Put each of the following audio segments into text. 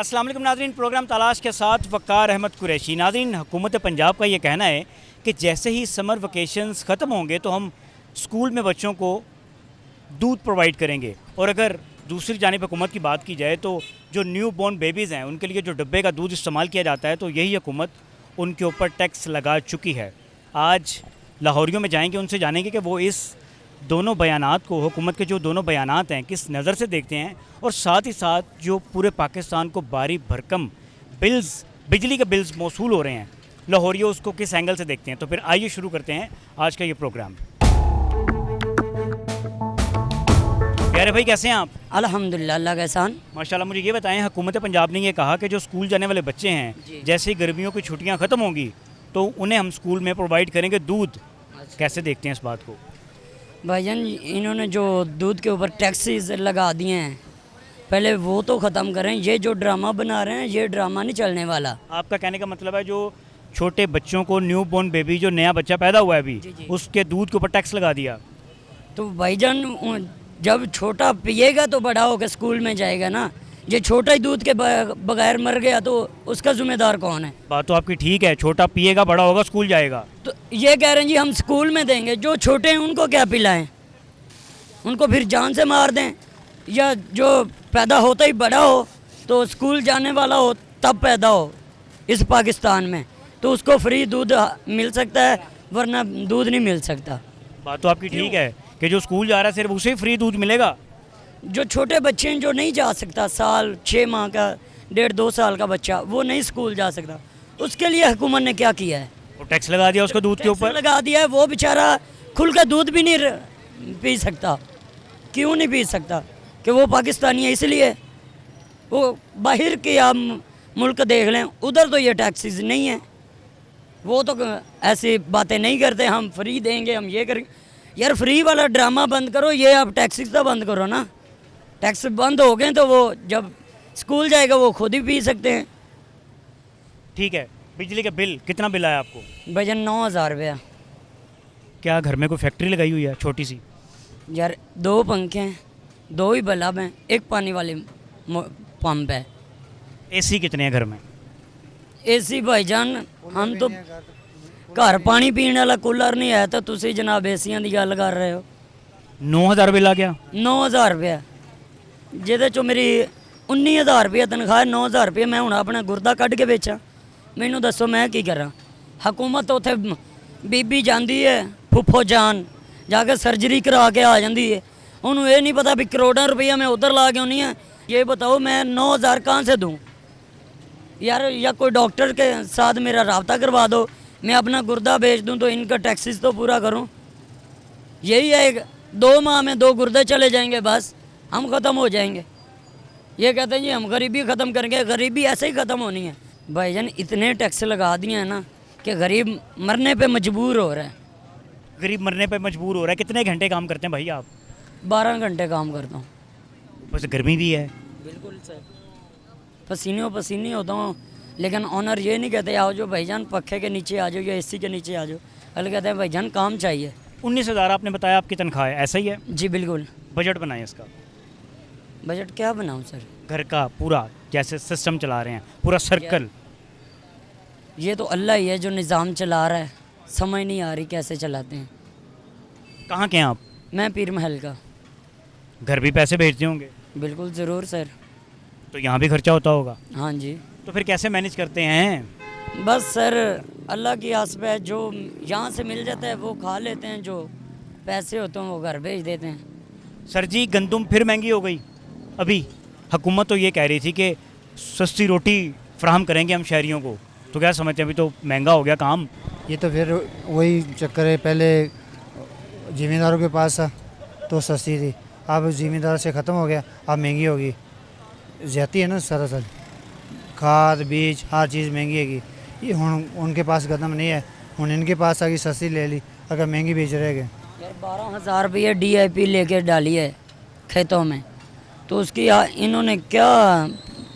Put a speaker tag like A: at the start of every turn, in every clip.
A: अस्सलाम वालेकुम नाज़रीन, प्रोग्राम तलाश के साथ वक़ार अहमद कुरैशी। नाज़रीन, हुकूमत पंजाब का ये कहना है कि जैसे ही समर वेकेशंस ख़त्म होंगे तो हम स्कूल में बच्चों को दूध प्रोवाइड करेंगे। और अगर दूसरी जानिब हुकूमत की बात की जाए तो जो न्यू बॉर्न बेबीज़ हैं उनके लिए जो डब्बे का दूध इस्तेमाल किया जाता है, तो यही हुकूमत उनके ऊपर टैक्स लगा चुकी है। आज लाहौरियों में जाएंगे, उनसे जानेंगे कि वो इस दोनों बयानात को, हुकूमत के जो दोनों बयानात हैं, किस नज़र से देखते हैं, और साथ ही साथ जो पूरे पाकिस्तान को भारी भरकम बिल्स, बिजली के बिल्स मौसूल हो रहे हैं, लाहौरिया उसको किस एंगल से देखते हैं। तो फिर आइए शुरू करते हैं आज का ये प्रोग्राम। प्यारे भाई, कैसे हैं आप?
B: अल्हम्दुलिल्लाह, अल्लाह का एहसान।
A: माशाल्लाह। मुझे ये बताएं, हुकूमत पंजाब ने ये कहा कि जो स्कूल जाने वाले बच्चे हैं, जैसे ही गर्मियों की छुट्टियां ख़त्म होंगी तो उन्हें हम स्कूल में प्रोवाइड करेंगे दूध। कैसे देखते हैं इस बात को?
B: भाईजान, इन्होंने जो दूध के ऊपर टैक्सेस लगा दिए हैं, पहले वो तो ख़त्म करें। ये जो ड्रामा बना रहे हैं, ये ड्रामा नहीं चलने वाला।
A: आपका कहने का मतलब है जो छोटे बच्चों को, न्यू बॉर्न बेबी, जो नया बच्चा पैदा हुआ है अभी, उसके दूध के ऊपर टैक्स लगा दिया।
B: तो भाईजान, जब छोटा पिएगा तो बड़ा होकर स्कूल में जाएगा ना। ये छोटा ही दूध के बगैर मर गया तो उसका जिम्मेदार कौन है?
A: बात तो आपकी ठीक है, छोटा पिएगा, बड़ा होगा, स्कूल जाएगा।
B: तो ये कह रहे हैं जी हम स्कूल में देंगे। जो छोटे हैं उनको क्या पिलाएं? उनको फिर जान से मार दें? या जो पैदा होता ही बड़ा हो तो स्कूल जाने वाला हो तब पैदा हो इस पाकिस्तान में, तो उसको फ्री दूध मिल सकता है, वरना दूध नहीं मिल सकता।
A: बात तो आपकी ठीक है कि जो स्कूल जा रहा है सिर्फ उसे फ्री दूध मिलेगा।
B: जो छोटे बच्चे हैं, जो नहीं जा सकता, साल 6 माह का, 1.5-2 साल का बच्चा, वो नहीं स्कूल जा सकता, उसके लिए हुकूमत ने क्या किया है?
A: वो टैक्स लगा दिया उसको दूध के ऊपर।
B: लगा दिया है। वो बेचारा खुल का दूध भी नहीं पी सकता। क्यों नहीं पी सकता? कि वो पाकिस्तानी है इसलिए। वो बाहर के आप मुल्क देख लें, उधर तो ये टैक्सेस नहीं है। वो तो ऐसी बातें नहीं करते, हम फ्री देंगे, हम ये करेंगे। यार, फ्री वाला ड्रामा बंद करो, ये आप टैक्सेस तो बंद करो ना। टैक्स बंद हो गए तो वो जब स्कूल जाएगा वो खुद ही पी सकते हैं।
A: ठीक है। बिजली का बिल कितना बिल आया आपको?
B: भजन 9,000 रुपया।
A: क्या घर में कोई फैक्ट्री लगाई हुई है छोटी सी?
B: यार, 2 पंखे हैं, 2 ही बल्ब हैं, 1 पानी वाली पंप है।
A: एसी कितने हैं घर में?
B: एसी भाईजान, हम तो घर पानी पीने वाला कूलर नहीं है तो तुसी जनाब एसियां की गल कर रहे हो।
A: 9,000 बिल आ गया।
B: 9,000 रुपया, जिहदे चो मेरी 19,000 रुपया तनख्वाह। 9,000 रुपया मैं हुण अपना गुरदा कढ़ के बेचा। मैनू दसो मैं की करा? हुकूमत उत्थे बीबी जाती है, फुफो जान जाके सर्जरी करा के आ जाती है। उन्होंने ये नहीं पता भी करोड़ों रुपया मैं उधर ला क्यों नहीं है। ये बताओ मैं 9,000 कहाँ से दूँ यार? या कोई डॉक्टर के साथ मेरा रब्ता करवा दो, मैं अपना गुर्दा बेच दूं तो इनका टैक्सेस तो पूरा करूं। यही है, 2 माह में 2 गुर्दे चले जाएंगे, बस हम ख़त्म हो जाएंगे। ये कहते हैं जी हम गरीबी ख़त्म करेंगे। गरीबी ऐसे ही ख़त्म होनी है भाईजान। इतने टैक्स लगा दिए हैं ना कि गरीब मरने पे मजबूर हो रहा है।
A: गरीब मरने पे मजबूर हो रहा है। कितने घंटे काम करते हैं भाई आप?
B: 12 घंटे काम करता हूँ।
A: बस गर्मी भी है।
B: बिल्कुल सर, पसीने होता हूँ। लेकिन ऑनर ये नहीं कहते आओ जो भाईजान पक्खे के नीचे आ जाओ या एसी के नीचे आ जाओ। अगले कहते हैं भाईजान काम चाहिए।
A: 19,000 आपने बताया आपकी तनख्वाह है, ऐसा ही है?
B: जी बिल्कुल।
A: बजट बनाए इसका।
B: बजट क्या बनाऊँ सर?
A: घर का पूरा जैसे सिस्टम चला रहे हैं, पूरा सर्कल।
B: ये तो अल्लाह ही है जो निज़ाम चला रहा है, समझ नहीं आ रही कैसे चलाते हैं।
A: कहाँ के हैं आप?
B: मैं पीर महल का।
A: घर भी पैसे भेजते होंगे?
B: बिल्कुल ज़रूर सर।
A: तो यहाँ भी खर्चा होता होगा?
B: हाँ जी।
A: तो फिर कैसे मैनेज करते हैं?
B: बस सर अल्लाह की आस पे, जो यहाँ से मिल जाता है वो खा लेते हैं, जो पैसे होते हैं वो घर भेज देते हैं।
A: सर जी, गंदम फिर महंगी हो गई। अभी हुकूमत तो ये कह रही थी कि सस्ती रोटी फ्राहम करेंगे हम शहरियों को, तो क्या समझते हैं? अभी तो महंगा हो गया काम।
C: ये तो फिर वही चक्कर है। पहले ज़मींदारों के पास था तो सस्ती थी, अब ज़मींदार से ख़त्म हो गया, अब महंगी होगी। ज़्यादती है ना सरासर, खाद बीज हर चीज़ महंगी हैगी। ये हुण उनके पास कदम नहीं है, हुण इनके पास आगे सस्ती ले ली, अगर महंगी बेच रहे गए।
B: यार 12,000 रुपये DIP लेके डाली है खेतों में, तो उसकी इन्होंने क्या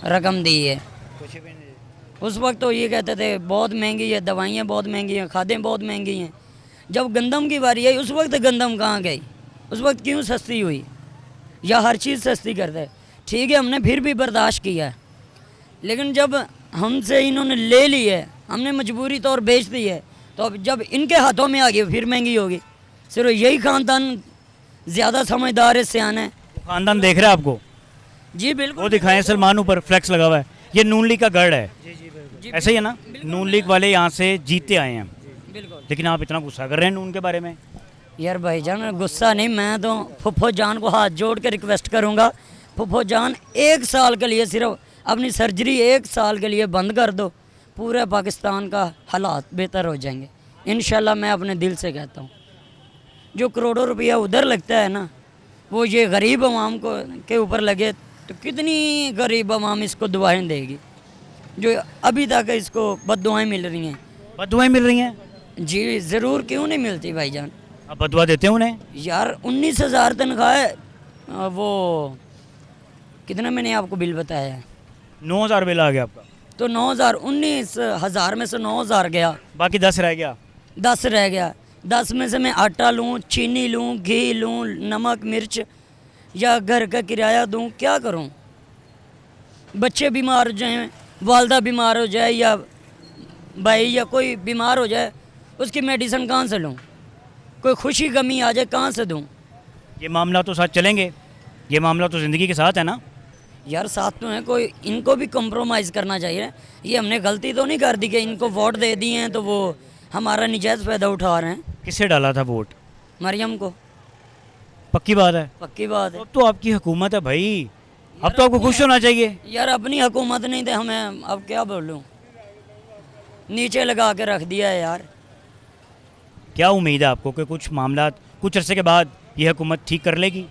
B: रकम दी है?
C: कुछ भी नहीं।
B: उस वक्त तो ये कहते थे बहुत महंगी है, दवाइयाँ बहुत महंगी हैं, खादें बहुत महंगी हैं। जब गंदम की बारी आई उस वक्त गंदम कहाँ गई? उस वक्त क्यों सस्ती हुई? या हर चीज़ सस्ती करते? ठीक है, हमने फिर भी बर्दाश्त किया है, लेकिन जब हमसे इन्होंने ले ली है, हमने मजबूरी तौर बेच दी है, तो अब जब इनके हाथों में आ गई फिर महंगी होगी। सिर्फ यही खानदान ज़्यादा समझदार है, सियान है।
A: खानदान देख रहा है आपको?
B: जी
A: वो
B: बिल्कुल।
A: दिखाएं, सलमान ऊपर फ्लैक्स लगा हुआ है, ये नून लीग का गढ़ है।
B: जी,
A: ऐसा ही है ना? नून लीग वाले यहाँ से जीतते आए हैं,
B: बिल्कुल।
A: लेकिन आप इतना गुस्सा कर रहे हैं नून के बारे में।
B: यार भाईजान गुस्सा नहीं, मैं तो फुफ्फो जान को हाथ जोड़ के रिक्वेस्ट करूंगा, फुफ्फो जान 1 साल के लिए सिर्फ अपनी सर्जरी 1 साल के लिए बंद कर दो, पूरे पाकिस्तान का हालात बेहतर हो जाएंगे इंशाल्लाह। मैं अपने दिल से कहता हूँ, जो करोड़ों रुपया उधर लगता है ना, वो ये गरीब आवाम को के ऊपर लगे तो कितनी गरीब आवाम इसको दुआएं देगी, जो अभी तक इसको बद्दुआएं मिल रही हैं।
A: बदुआएं मिल रही हैं?
B: जी ज़रूर, क्यों नहीं मिलती भाईजान।
A: आप बदुआ देते हैं उन्हें?
B: यार 19,000 तनख्वाह है, वो कितना मैंने आपको बिल बताया है?
A: 9,000 बिल आ गया आपका,
B: तो 9,000, 19,000 में से 9,000 गया,
A: बाकी 10 रह गया।
B: 10 रह गया। 10 में से मैं आटा लूँ, चीनी लूँ, घी लूँ, नमक मिर्च, या घर का किराया दूँ, क्या करूँ? बच्चे बीमार हो जाएं, वालदा बीमार हो जाए, या भाई या कोई बीमार हो जाए, उसकी मेडिसिन कहाँ से लूँ? कोई खुशी गमी आ जाए, कहाँ से दूँ?
A: ये मामला तो साथ चलेंगे, ये मामला तो ज़िंदगी के साथ है ना?
B: यार साथ तो है, कोई इनको भी कॉम्प्रोमाइज़ करना चाहिए। ये हमने गलती तो नहीं कर दी कि इनको वोट दे दिए हैं तो वो हमारा निजायज़ फ़ायदा उठा रहे हैं।
A: किससे डाला था वोट?
B: मरियम को।
A: पक्की बात है?
B: पक्की बात है।
A: अब तो आपकी हुकूमत है भाई, अब तो आपको खुश होना चाहिए।
B: यार अपनी हुकूमत नहीं थे, हमें अब क्या बोलूँ, नीचे लगा के रख दिया है यार।
A: क्या उम्मीद है आपको कि कुछ मामला कुछ अरसे के बाद ये हुकूमत ठीक कर लेगी?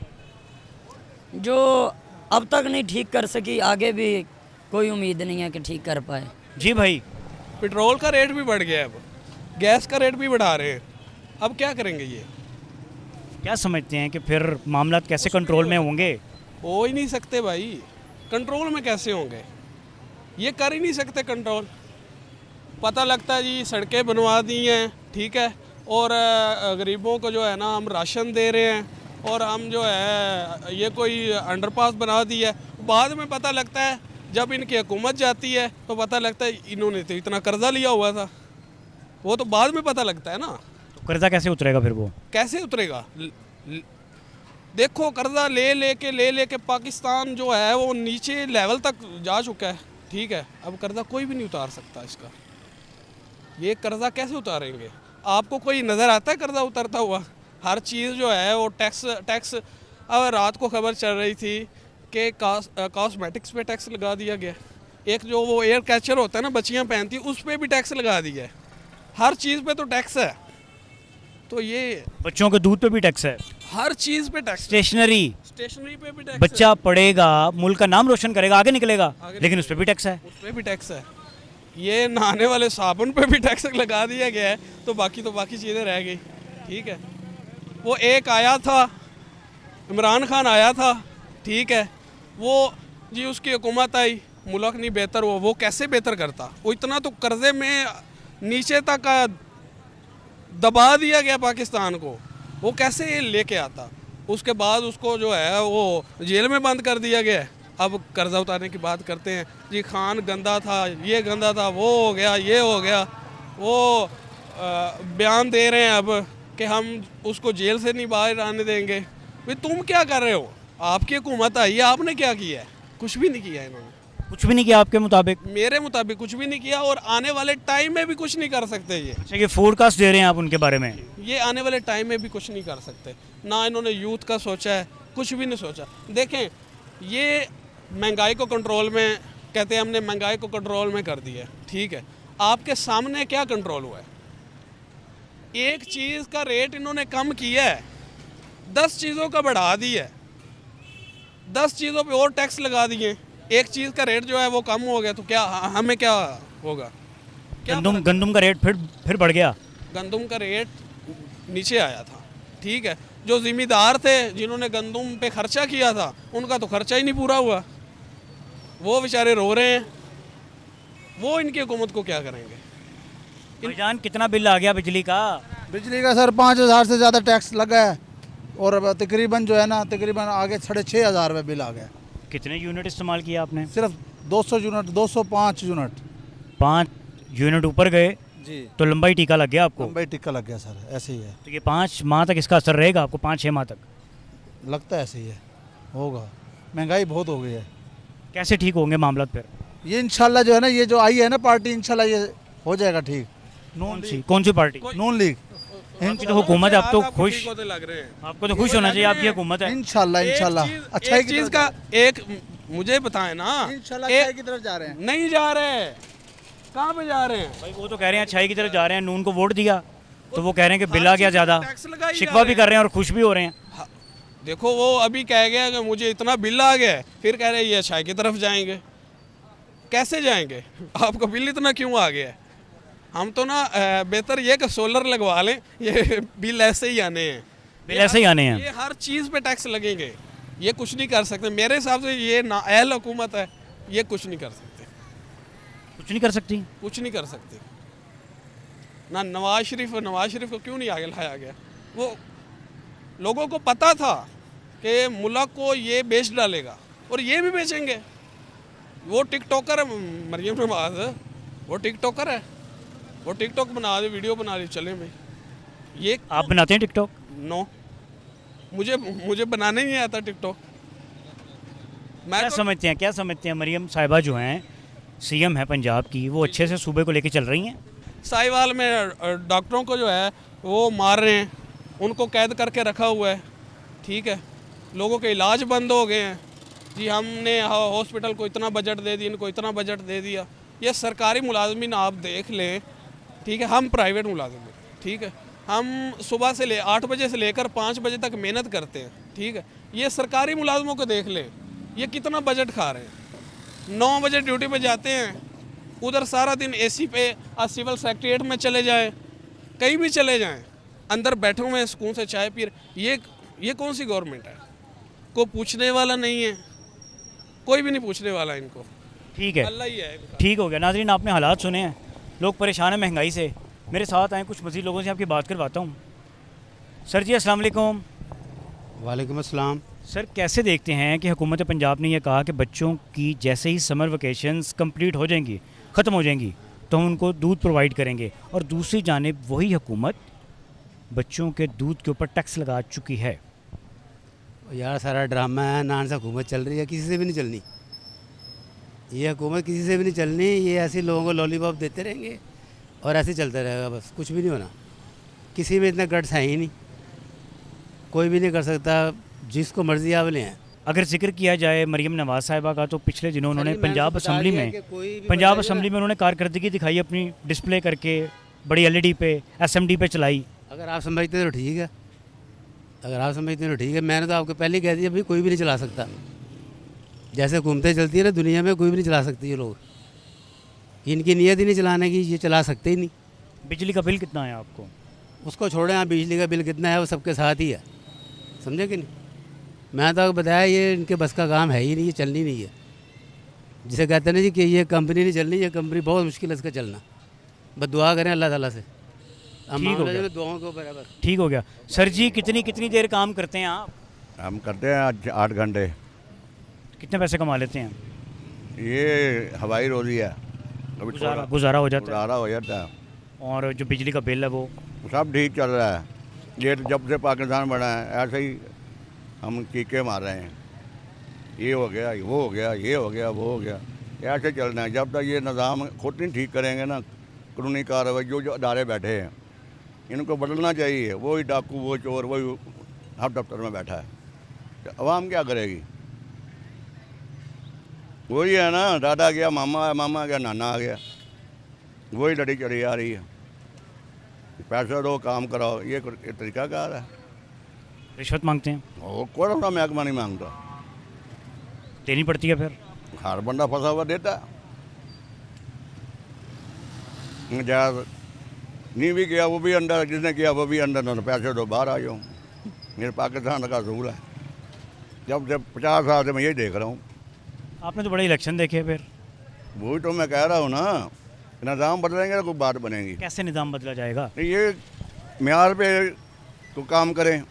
B: जो अब तक नहीं ठीक कर सकी, आगे भी कोई उम्मीद नहीं है कि ठीक कर पाए।
A: जी भाई।
D: पेट्रोल का रेट भी बढ़ गया है, अब गैस का रेट भी बढ़ा रहे हैं, अब क्या करेंगे ये?
A: क्या समझते हैं कि फिर मामला कैसे कंट्रोल में होंगे?
D: हो ही नहीं सकते भाई, कंट्रोल में कैसे होंगे? ये कर ही नहीं सकते कंट्रोल। पता लगता है जी सड़कें बनवा दी हैं, ठीक है, और गरीबों को जो है ना हम राशन दे रहे हैं, और हम जो है ये कोई अंडरपास बना दी है। बाद में पता लगता है जब इनकी हुकूमत जाती है तो पता लगता है इन्होंने तो इतना कर्जा लिया हुआ था, वो तो बाद में पता लगता है ना।
A: तो कर्जा कैसे उतरेगा फिर? वो
D: कैसे उतरेगा? देखो कर्जा ले लेके पाकिस्तान जो है वो नीचे लेवल तक जा चुका है, ठीक है। अब कर्जा कोई भी नहीं उतार सकता इसका, ये कर्जा कैसे उतारेंगे? आपको कोई नज़र आता है कर्जा उतरता हुआ? हर चीज़ जो है वो टैक्स। अब रात को खबर चल रही थी कि कॉस्मेटिक्स पे टैक्स लगा दिया गया, एक जो वो एयर कैचर होता है ना बच्चियां पहनती, उस पर भी टैक्स लगा दिया है। हर चीज़ पे तो टैक्स है, तो ये
A: बच्चों के दूध पे भी टैक्स है,
D: हर चीज़ पे टैक्स,
A: स्टेशनरी
D: स्टेशनरी पे भी टैक्स
A: बच्चा पढ़ेगा, मुल्क का नाम रोशन करेगा, आगे निकलेगा, लेकिन उस पर भी टैक्स है।
D: उस पर भी टैक्स है। ये नहाने वाले साबुन पे भी टैक्स लगा दिया गया है, तो बाकी चीज़ें रह गई, ठीक है। वो एक आया था, इमरान खान आया था, ठीक है, वो जी उसकी हुकूमत आई, मुल्क नहीं बेहतर हुआ, वो कैसे बेहतर करता? वो इतना तो कर्जे में नीचे तक दबा दिया गया पाकिस्तान को, वो कैसे लेके आता? उसके बाद उसको जो है वो जेल में बंद कर दिया गया है। अब कर्जा उतारने की बात करते हैं जी, खान गंदा था, ये गंदा था, वो हो गया, ये हो गया, वो बयान दे रहे हैं अब कि हम उसको जेल से नहीं बाहर आने देंगे। भाई तुम क्या कर रहे हो? आपकी हुकूमत आई है, आपने क्या किया है? कुछ भी नहीं किया इन्होंने,
A: कुछ भी नहीं किया आपके मुताबिक?
D: मेरे मुताबिक कुछ भी नहीं किया, और आने वाले टाइम में भी कुछ नहीं कर सकते ये।
A: अच्छा, ये फोरकास्ट दे रहे हैं आप उनके बारे में?
D: ये आने वाले टाइम में भी कुछ नहीं कर सकते, ना इन्होंने यूथ का सोचा है, कुछ भी नहीं सोचा। देखें, ये महंगाई को कंट्रोल में कहते हैं, हमने महंगाई को कंट्रोल में कर दिया, ठीक है। आपके सामने क्या कंट्रोल हुआ है? एक चीज़ का रेट इन्होंने कम किया है, 10 चीज़ों का बढ़ा दिया है, 10 चीज़ों पे और टैक्स लगा दिए, एक चीज़ का रेट जो है वो कम हो गया, तो क्या हमें क्या होगा? क्या
A: गंदम का रेट फिर बढ़ गया।
D: गंदम का रेट नीचे आया था, ठीक है। जो ज़िम्मेदार थे जिन्होंने गंदम पे खर्चा किया था, उनका तो खर्चा ही नहीं पूरा हुआ, वो बेचारे रो रहे हैं। वो इनकी हुकूमत को क्या करेंगे?
A: भाईजान कितना बिल आ गया बिजली का?
E: बिजली का सर 5,000 से ज़्यादा टैक्स लगा है, और अब तकरीबन जो है ना तकरीबन आगे 6,500 रुपये बिल आ गया।
A: कितने यूनिट इस्तेमाल किया आपने?
E: सिर्फ 200 यूनिट 205 यूनिट
A: 5 यूनिट ऊपर गए
E: जी।
A: तो लंबाई टीका लग गया आपको।
E: लंबाई टिक्का लग गया सर, ऐसे ही है,
A: तो ये 5 माह तक इसका असर रहेगा आपको, 5-6 माह तक?
E: लगता है ऐसे ही है, होगा। महंगाई बहुत हो गई है।
A: कैसे ठीक होंगे मामला फिर?
E: ये इंशाल्लाह जो है ना, ये जो आई है ना पार्टी, इंशाल्लाह ये हो जाएगा ठीक।
A: कौन सी पार्टी?
E: नून लीग।
A: आपकी तो हुकूमत है, आप तो
D: आपको
A: खुश,
D: ठीक होते लग रहे हैं।
A: आपको तो खुश होना चाहिए, आपकी हुकूमत है।
E: इंशाल्लाह इंशाल्लाह अच्छा
D: एक चीज का एक मुझे बताएं ना,
E: इंशाल्लाह
D: एक-
E: अच्छाई की तरफ जा रहे हैं।
D: नहीं जा रहे, कहाँ पे जा रहे हैं?
A: भाई वो तो कह रहे हैं अच्छाई की तरफ जा रहे हैं, नून को वोट दिया तो वो कह रहे हैं कि बिल आ गया ज़्यादा,
D: टैक्स लगाई जा
A: शिकवा भी
D: रहे
A: कर रहे हैं और खुश भी हो रहे हैं।
D: हाँ, देखो वो अभी कह गया कि मुझे इतना बिल आ गया है, फिर कह रहे हैं ये अच्छाई की तरफ जाएंगे। कैसे जाएंगे? आपको बिल इतना क्यों आ गया है? हम तो ना बेहतर ये कि सोलर लगवा लें, ये बिल ऐसे ही आने हैं।
A: बिल ऐसे ही आने हैं।
D: ये हर चीज़ पे टैक्स लगेंगे, ये कुछ नहीं कर सकते। मेरे हिसाब से ये नाअहल हुकूमत है, ये कुछ नहीं कर सकते,
A: कुछ नहीं कर सकती।
D: कुछ नहीं कर सकते। ना नवाज शरीफ को क्यों नहीं आगे लाया गया? वो लोगों को पता था कि मुल्क को ये बेच डालेगा और ये भी बेचेंगे। वो टिकटॉकर है मरियम नवाज, वो टिकटॉकर है, वो टिकटॉक बना दे, वीडियो बना दे, चले भाई। ये
A: आप बनाते हैं टिकटॉक?
D: नो, मुझे बनाने नहीं आता टिकटॉक। मैं
A: क्या
D: तो
A: समझते हैं मरियम साहिबा जो हैं सीएम है पंजाब की, वो अच्छे से सूबे को लेके चल रही हैं?
D: साहिवाल में डॉक्टरों को जो है वो मार रहे हैं, उनको कैद करके रखा हुआ है, ठीक है। लोगों के इलाज बंद हो गए हैं जी, हमने हॉस्पिटल को इतना बजट दे दिया, इनको इतना बजट दे दिया। ये सरकारी मुलाजमीन आप देख लें, ठीक है, हम प्राइवेट मुलाजिम हैं, ठीक है। हम सुबह से 8 बजे से लेकर 5 बजे तक मेहनत करते हैं, ठीक है। ये सरकारी मुलाजमों को देख लें, ये कितना बजट खा रहे हैं। 9 बजे ड्यूटी पे जाते हैं, उधर सारा दिन एसी पे, सिविल सेक्रेटरीट में चले जाएं, कहीं भी चले जाएं, अंदर बैठे हुए हैं सुकून से चाय पी रहे। ये कौन सी गवर्नमेंट है? कोई पूछने वाला नहीं है, कोई भी नहीं पूछने वाला इनको,
A: ठीक है,
D: अल्लाह ही है इनका।
A: ठीक हो गया। नाज़रीन, आपने हालात सुने हैं, लोग परेशान हैं महंगाई से। मेरे साथ आए कुछ मज़ीद लोगों से आपकी बात करवाता हूँ। सर जी अस्सलाम वालेकुम।
F: वालेकुम अस्सलाम।
A: सर कैसे देखते हैं कि हुकूमत पंजाब ने यह कहा कि बच्चों की जैसे ही समर वेकेशंस कंप्लीट हो जाएंगी, ख़त्म हो जाएंगी, तो हम उनको दूध प्रोवाइड करेंगे, और दूसरी जानिब वही हुकूमत बच्चों के दूध के ऊपर टैक्स लगा चुकी है।
F: यार सारा ड्रामा है, नान से हुकूमत चल रही है, किसी से भी नहीं चलनी ये हुकूमत, किसी से भी नहीं चलनी। ये ऐसे लोगों को लॉलीपॉप देते रहेंगे और ऐसे चलता रहेगा, बस कुछ भी नहीं होना। किसी में इतना गट्स है ही नहीं, कोई भी नहीं कर सकता, जिसको मर्जी आप ले आएं।
A: अगर जिक्र किया जाए मरियम नवाज साहिबा का, तो पिछले दिनों उन्होंने
F: सर, मैंने
A: पंजाब
F: तो बता
A: असम्बली
F: दिया
A: में
F: कि कोई भी
A: पंजाब
F: बताएगा।
A: असम्बली में उन्होंने कारकर्दगी दिखाई अपनी डिस्प्ले करके, बड़ी एलईडी पे, एसएमडी पे चलाई।
F: अगर आप समझते हैं तो ठीक है, अगर आप समझते हैं तो ठीक है। मैंने तो आपको पहले ही कह दिया भाई, कोई भी नहीं चला सकता। जैसे हुकूमतें चलती है ना दुनिया में, कोई भी नहीं चला सकती ये लोग, इनकी नीयत ही नहीं चलाने की, ये चला सकते ही नहीं।
A: बिजली का बिल कितना है आपको?
F: उसको छोड़ें, आप बिजली का बिल कितना है वो सबके साथ ही है, समझे कि नहीं। मैं तो आपको बताया ये इनके बस का काम है ही नहीं, ये चलनी नहीं है। जिसे कहते हैं ना जी कि ये कंपनी नहीं चलनी, ये कंपनी बहुत मुश्किल है इसका चलना। बस दुआ करें अल्लाह ताला से, हम
A: ठीक हो
F: मामला
A: गया।
F: जो है दुआओं के ऊपर है बस।
A: ठीक हो गया। सर जी कितनी देर काम करते हैं आप?
G: हम करते हैं आज 8 घंटे।
A: कितने पैसे कमा लेते हैं?
G: ये हवाई रोजी है, कभी
A: गुजारा हो जाता है।
G: गुजारा हो जाता है।
A: और जो बिजली का बिल है वो?
G: सब ठीक चल रहा है। ये तो जब से पाकिस्तान बना है ऐसे ही हम चीखे मार रहे हैं, ये हो गया, वो हो गया, ये हो गया, वो हो गया, ऐसे चलना है। जब तक ये निज़ाम खुद नहीं ठीक करेंगे ना, कानूनी कार्रवाई जो अदारे बैठे हैं इनको बदलना चाहिए। वही डाकू, वो चोर, वही हर दफ्तर में बैठा है, तो अवाम क्या करेगी? वही है ना, दादा गया मामा है, मामा गया नाना आ गया, वही लड़ी चढ़ी आ रही है। पैसा दो, काम कराओ, ये तरीका कार है।
A: रिश्वत मांगते हैं?
G: और कौन सा महकमा नहीं मांगता,
A: देनी पड़ती है फिर?
G: हर बंदा फंसा हुआ देता है। जहाँ नहीं भी किया वो भी अंदर, जिसने किया वो भी अंदर, ना पैसे दो बाहर आ जाओ। मेरे पाकिस्तान का असूल है, जब से 50 साल से मैं यही देख रहा हूँ।
A: आपने तो बड़े इलेक्शन देखे फिर।
G: वही तो मैं कह रहा हूँ ना, निज़ाम बदलेंगे तो कोई बात बनेगी।
A: कैसे निज़ाम बदला जाएगा?
G: नहीं, ये म्यार पे तो काम करें,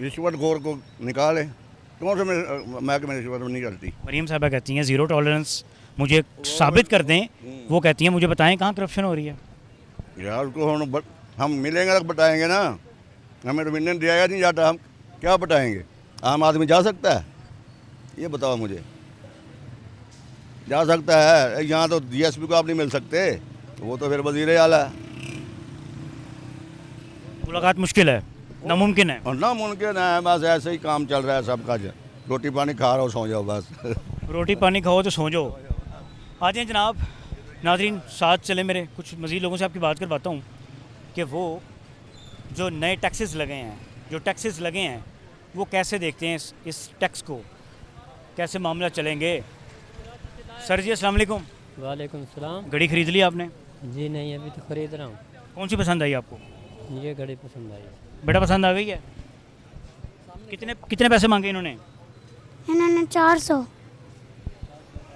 G: रिश्वत खोर को निकालें, कौन से महकमे में रिश्वत नहीं चलती?
A: मरीम साहबा कहती हैं ज़ीरो टॉलरेंस, मुझे साबित कर दें। वो कहती हैं मुझे बताएं कहाँ करप्शन हो रही है।
G: यार उसको हम मिलेंगे तो बताएंगे ना, हमें तो मिलने दिया नहीं जाता, हम क्या बताएंगे? आम आदमी जा सकता है? ये बताओ मुझे, जा सकता है? यहाँ तो DSP को आप नहीं मिल सकते, वो तो फिर वज़ीर आला है।
A: मुलाकात मुश्किल है, नामुमकिन है।
G: और ना मुमकिन है, बस ऐसे ही काम चल रहा है सबका। रोटी पानी खा रहा हो, सो जाओ बस।
A: रोटी पानी खाओ तो सो जाओ। आ जाएं जनाब, नाज़रीन साथ चले मेरे, कुछ मज़ीद लोगों से आपकी बात करवाता हूँ कि वो जो नए टैक्सेस लगे हैं वो कैसे देखते हैं इस टैक्स को, कैसे मामला चलेंगे। सर जी अस्सलाम वालेकुम।
H: वालेकुम सलाम।
A: घड़ी खरीद ली आपने?
H: जी नहीं, अभी तो खरीद रहा हूँ।
A: कौन सी पसंद आई आपको?
H: ये घड़ी पसंद आई है।
A: बेटा पसंद आ गई है? कितने पैसे मांगे इन्होंने?
I: इन्होंने 400।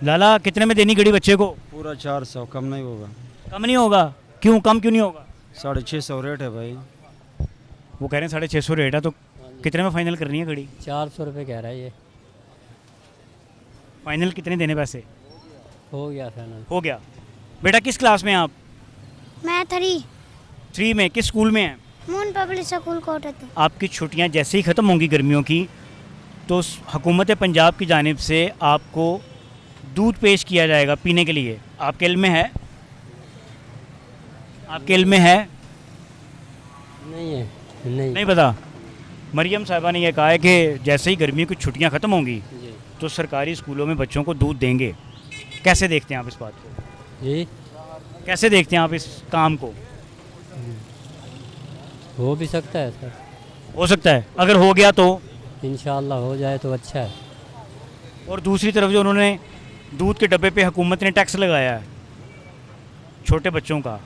A: लाला कितने में देनी घड़ी बच्चे को?
J: पूरा 400, कम नहीं होगा।
A: कम नहीं होगा? क्यों कम क्यों नहीं होगा?
J: 650 रेट है भाई।
A: वो कह रहे हैं 650 रेट है, तो कितने में फाइनल करनी है घड़ी?
H: 400 रुपये कह रहा है ये।
A: फाइनल कितने देने पैसे?
H: हो गया फाइनल।
A: हो गया। बेटा किस क्लास में हैं आप?
I: मैं
A: 3 में। किस स्कूल में हैं?
I: Moon public school Kotak.
A: आपकी छुट्टियां जैसे ही ख़त्म होंगी गर्मियों की, तो हुकूमत पंजाब की जानिब से आपको दूध पेश किया जाएगा पीने के लिए। आपके इल्म में है? आपके इल्म में है?
H: नहीं है।
A: नहीं पता। मरियम साहिबा ने यह कहा है कि जैसे ही गर्मियों की छुट्टियां ख़त्म होंगी
H: जी
A: तो सरकारी स्कूलों में बच्चों को दूध देंगे। कैसे देखते हैं आप इस बात को?
H: जी
A: कैसे देखते हैं आप इस काम को?
H: हो भी सकता है सर,
A: हो सकता है, अगर हो गया तो।
H: इंशाल्लाह हो जाए तो अच्छा है।
A: और दूसरी तरफ जो उन्होंने दूध के डब्बे पे हुकूमत ने टैक्स लगाया है छोटे बच्चों का,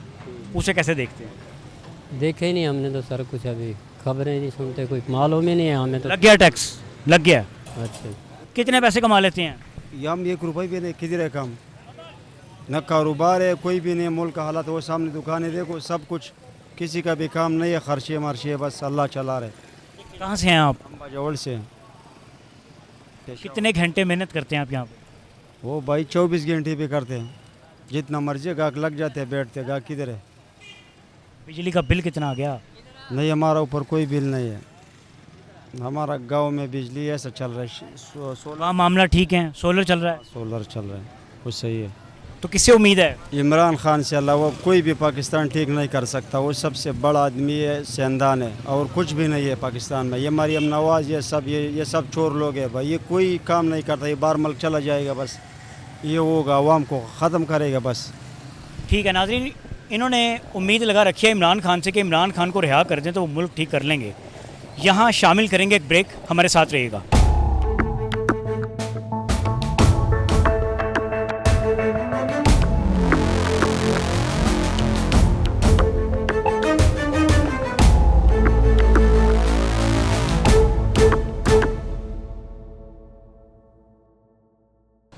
A: उसे कैसे देखते हैं?
H: देखे ही नहीं हमने तो सर, कुछ अभी खबरें नहीं सुनते, कोई मालूम ही नहीं है हमें तो।
A: लग गया टैक्स? लग गया।
H: अच्छा।
A: कितने पैसे कमा लेते हैं?
J: ये हम 1 रुपये भी नहीं, किधर है काम, न कारोबार है कोई भी नहीं। मुल्क का हालात वो सामने दुकानें देखो, सब कुछ, किसी का भी काम नहीं है, खर्चे मार्चे बस अल्लाह चला रहे।
A: कहाँ से हैं आप?
J: हम बाजौल से हैं।
A: कितने घंटे मेहनत करते हैं आप यहाँ पे?
J: वो भाई 24 घंटे भी करते हैं, जितना मर्जी गाहक लग जाते हैं, बैठते गाहक किधर है।
A: बिजली का बिल कितना आ गया?
J: नहीं, हमारा ऊपर कोई बिल नहीं है, हमारा गांव में बिजली ऐसा चल रहा है।
A: वहाँ मामला ठीक है, सोलर चल रहा है,
J: सोलर चल रहा है, वो सही है।
A: तो किससे उम्मीद है?
J: इमरान खान से अलावा कोई भी पाकिस्तान ठीक नहीं कर सकता। वो सबसे बड़ा आदमी है, सेंधान है, और कुछ भी नहीं है पाकिस्तान में। ये मरियम नवाज, ये सब चोर लोग हैं भाई, ये कोई काम नहीं करता। ये बार मुल्क चला जाएगा, बस ये होगा, अवाम को ख़त्म करेगा बस।
A: ठीक है नाज़रीन, इन्होंने उम्मीद लगा रखी है इमरान खान से कि इमरान खान को रिहा कर दें तो वो मुल्क ठीक कर लेंगे। यहाँ शामिल करेंगे एक ब्रेक, हमारे साथ रहिएगा।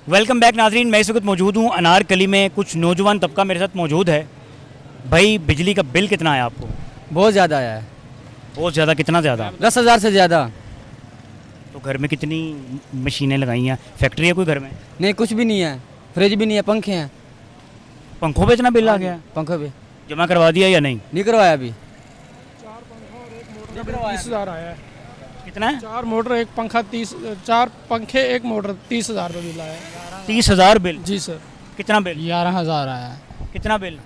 A: वेलकम बैक नाजरीन, मैं इस वक्त मौजूद हूँ अनारकली में। कुछ नौजवान तबका मेरे साथ मौजूद है। भाई बिजली का बिल कितना आया आपको?
K: बहुत ज़्यादा आया है।
A: बहुत ज़्यादा? कितना ज़्यादा?
K: 10,000 से ज़्यादा।
A: तो घर में कितनी मशीनें लगाई हैं? फैक्ट्री है कोई घर में?
K: नहीं, कुछ भी नहीं है, फ्रिज भी नहीं है, पंखे हैं।
A: पंखों पे इतना बिल आ गया?
K: पंखों पे
A: जमा करवा दिया या नहीं?
K: नहीं करवाया अभी।
L: 30,000 आया है।
A: कितना है?
L: 4 मोटर 1 पंखा, 4 पंखे 1 मोटर, 30,000 रुपये बिल आया है।
A: 30,000 बिल?
L: जी सर।
A: कितना बिल?
L: 11,000 आया है।
A: कितना बिल?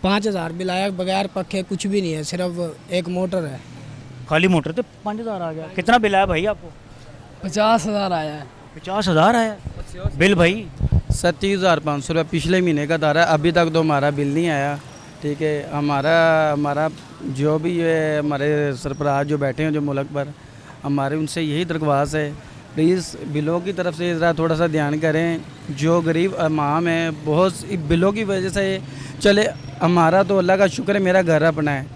L: 5,000 बिल आया, बगैर पंखे कुछ भी नहीं है, सिर्फ 1 मोटर है।
A: खाली मोटर तो 5,000 आ गया। कितना बिल आया भाई आपको?
L: 50,000 आया है।
A: 50,000 आया बिल भाई?
K: 37,500 रुपये पिछले महीने का था, अभी तक तो हमारा बिल नहीं आया। ठीक है, हमारा जो भी ये हमारे सरबराह जो बैठे हैं जो मुल्क पर, हमारे उनसे यही दरख्वास्त है, प्लीज़ बिलों की तरफ से ज़रा थोड़ा सा ध्यान करें। जो गरीब अवाम है, बहुत बिलों की वजह से चले, हमारा तो अल्लाह का शुक्र है मेरा घर अपना है,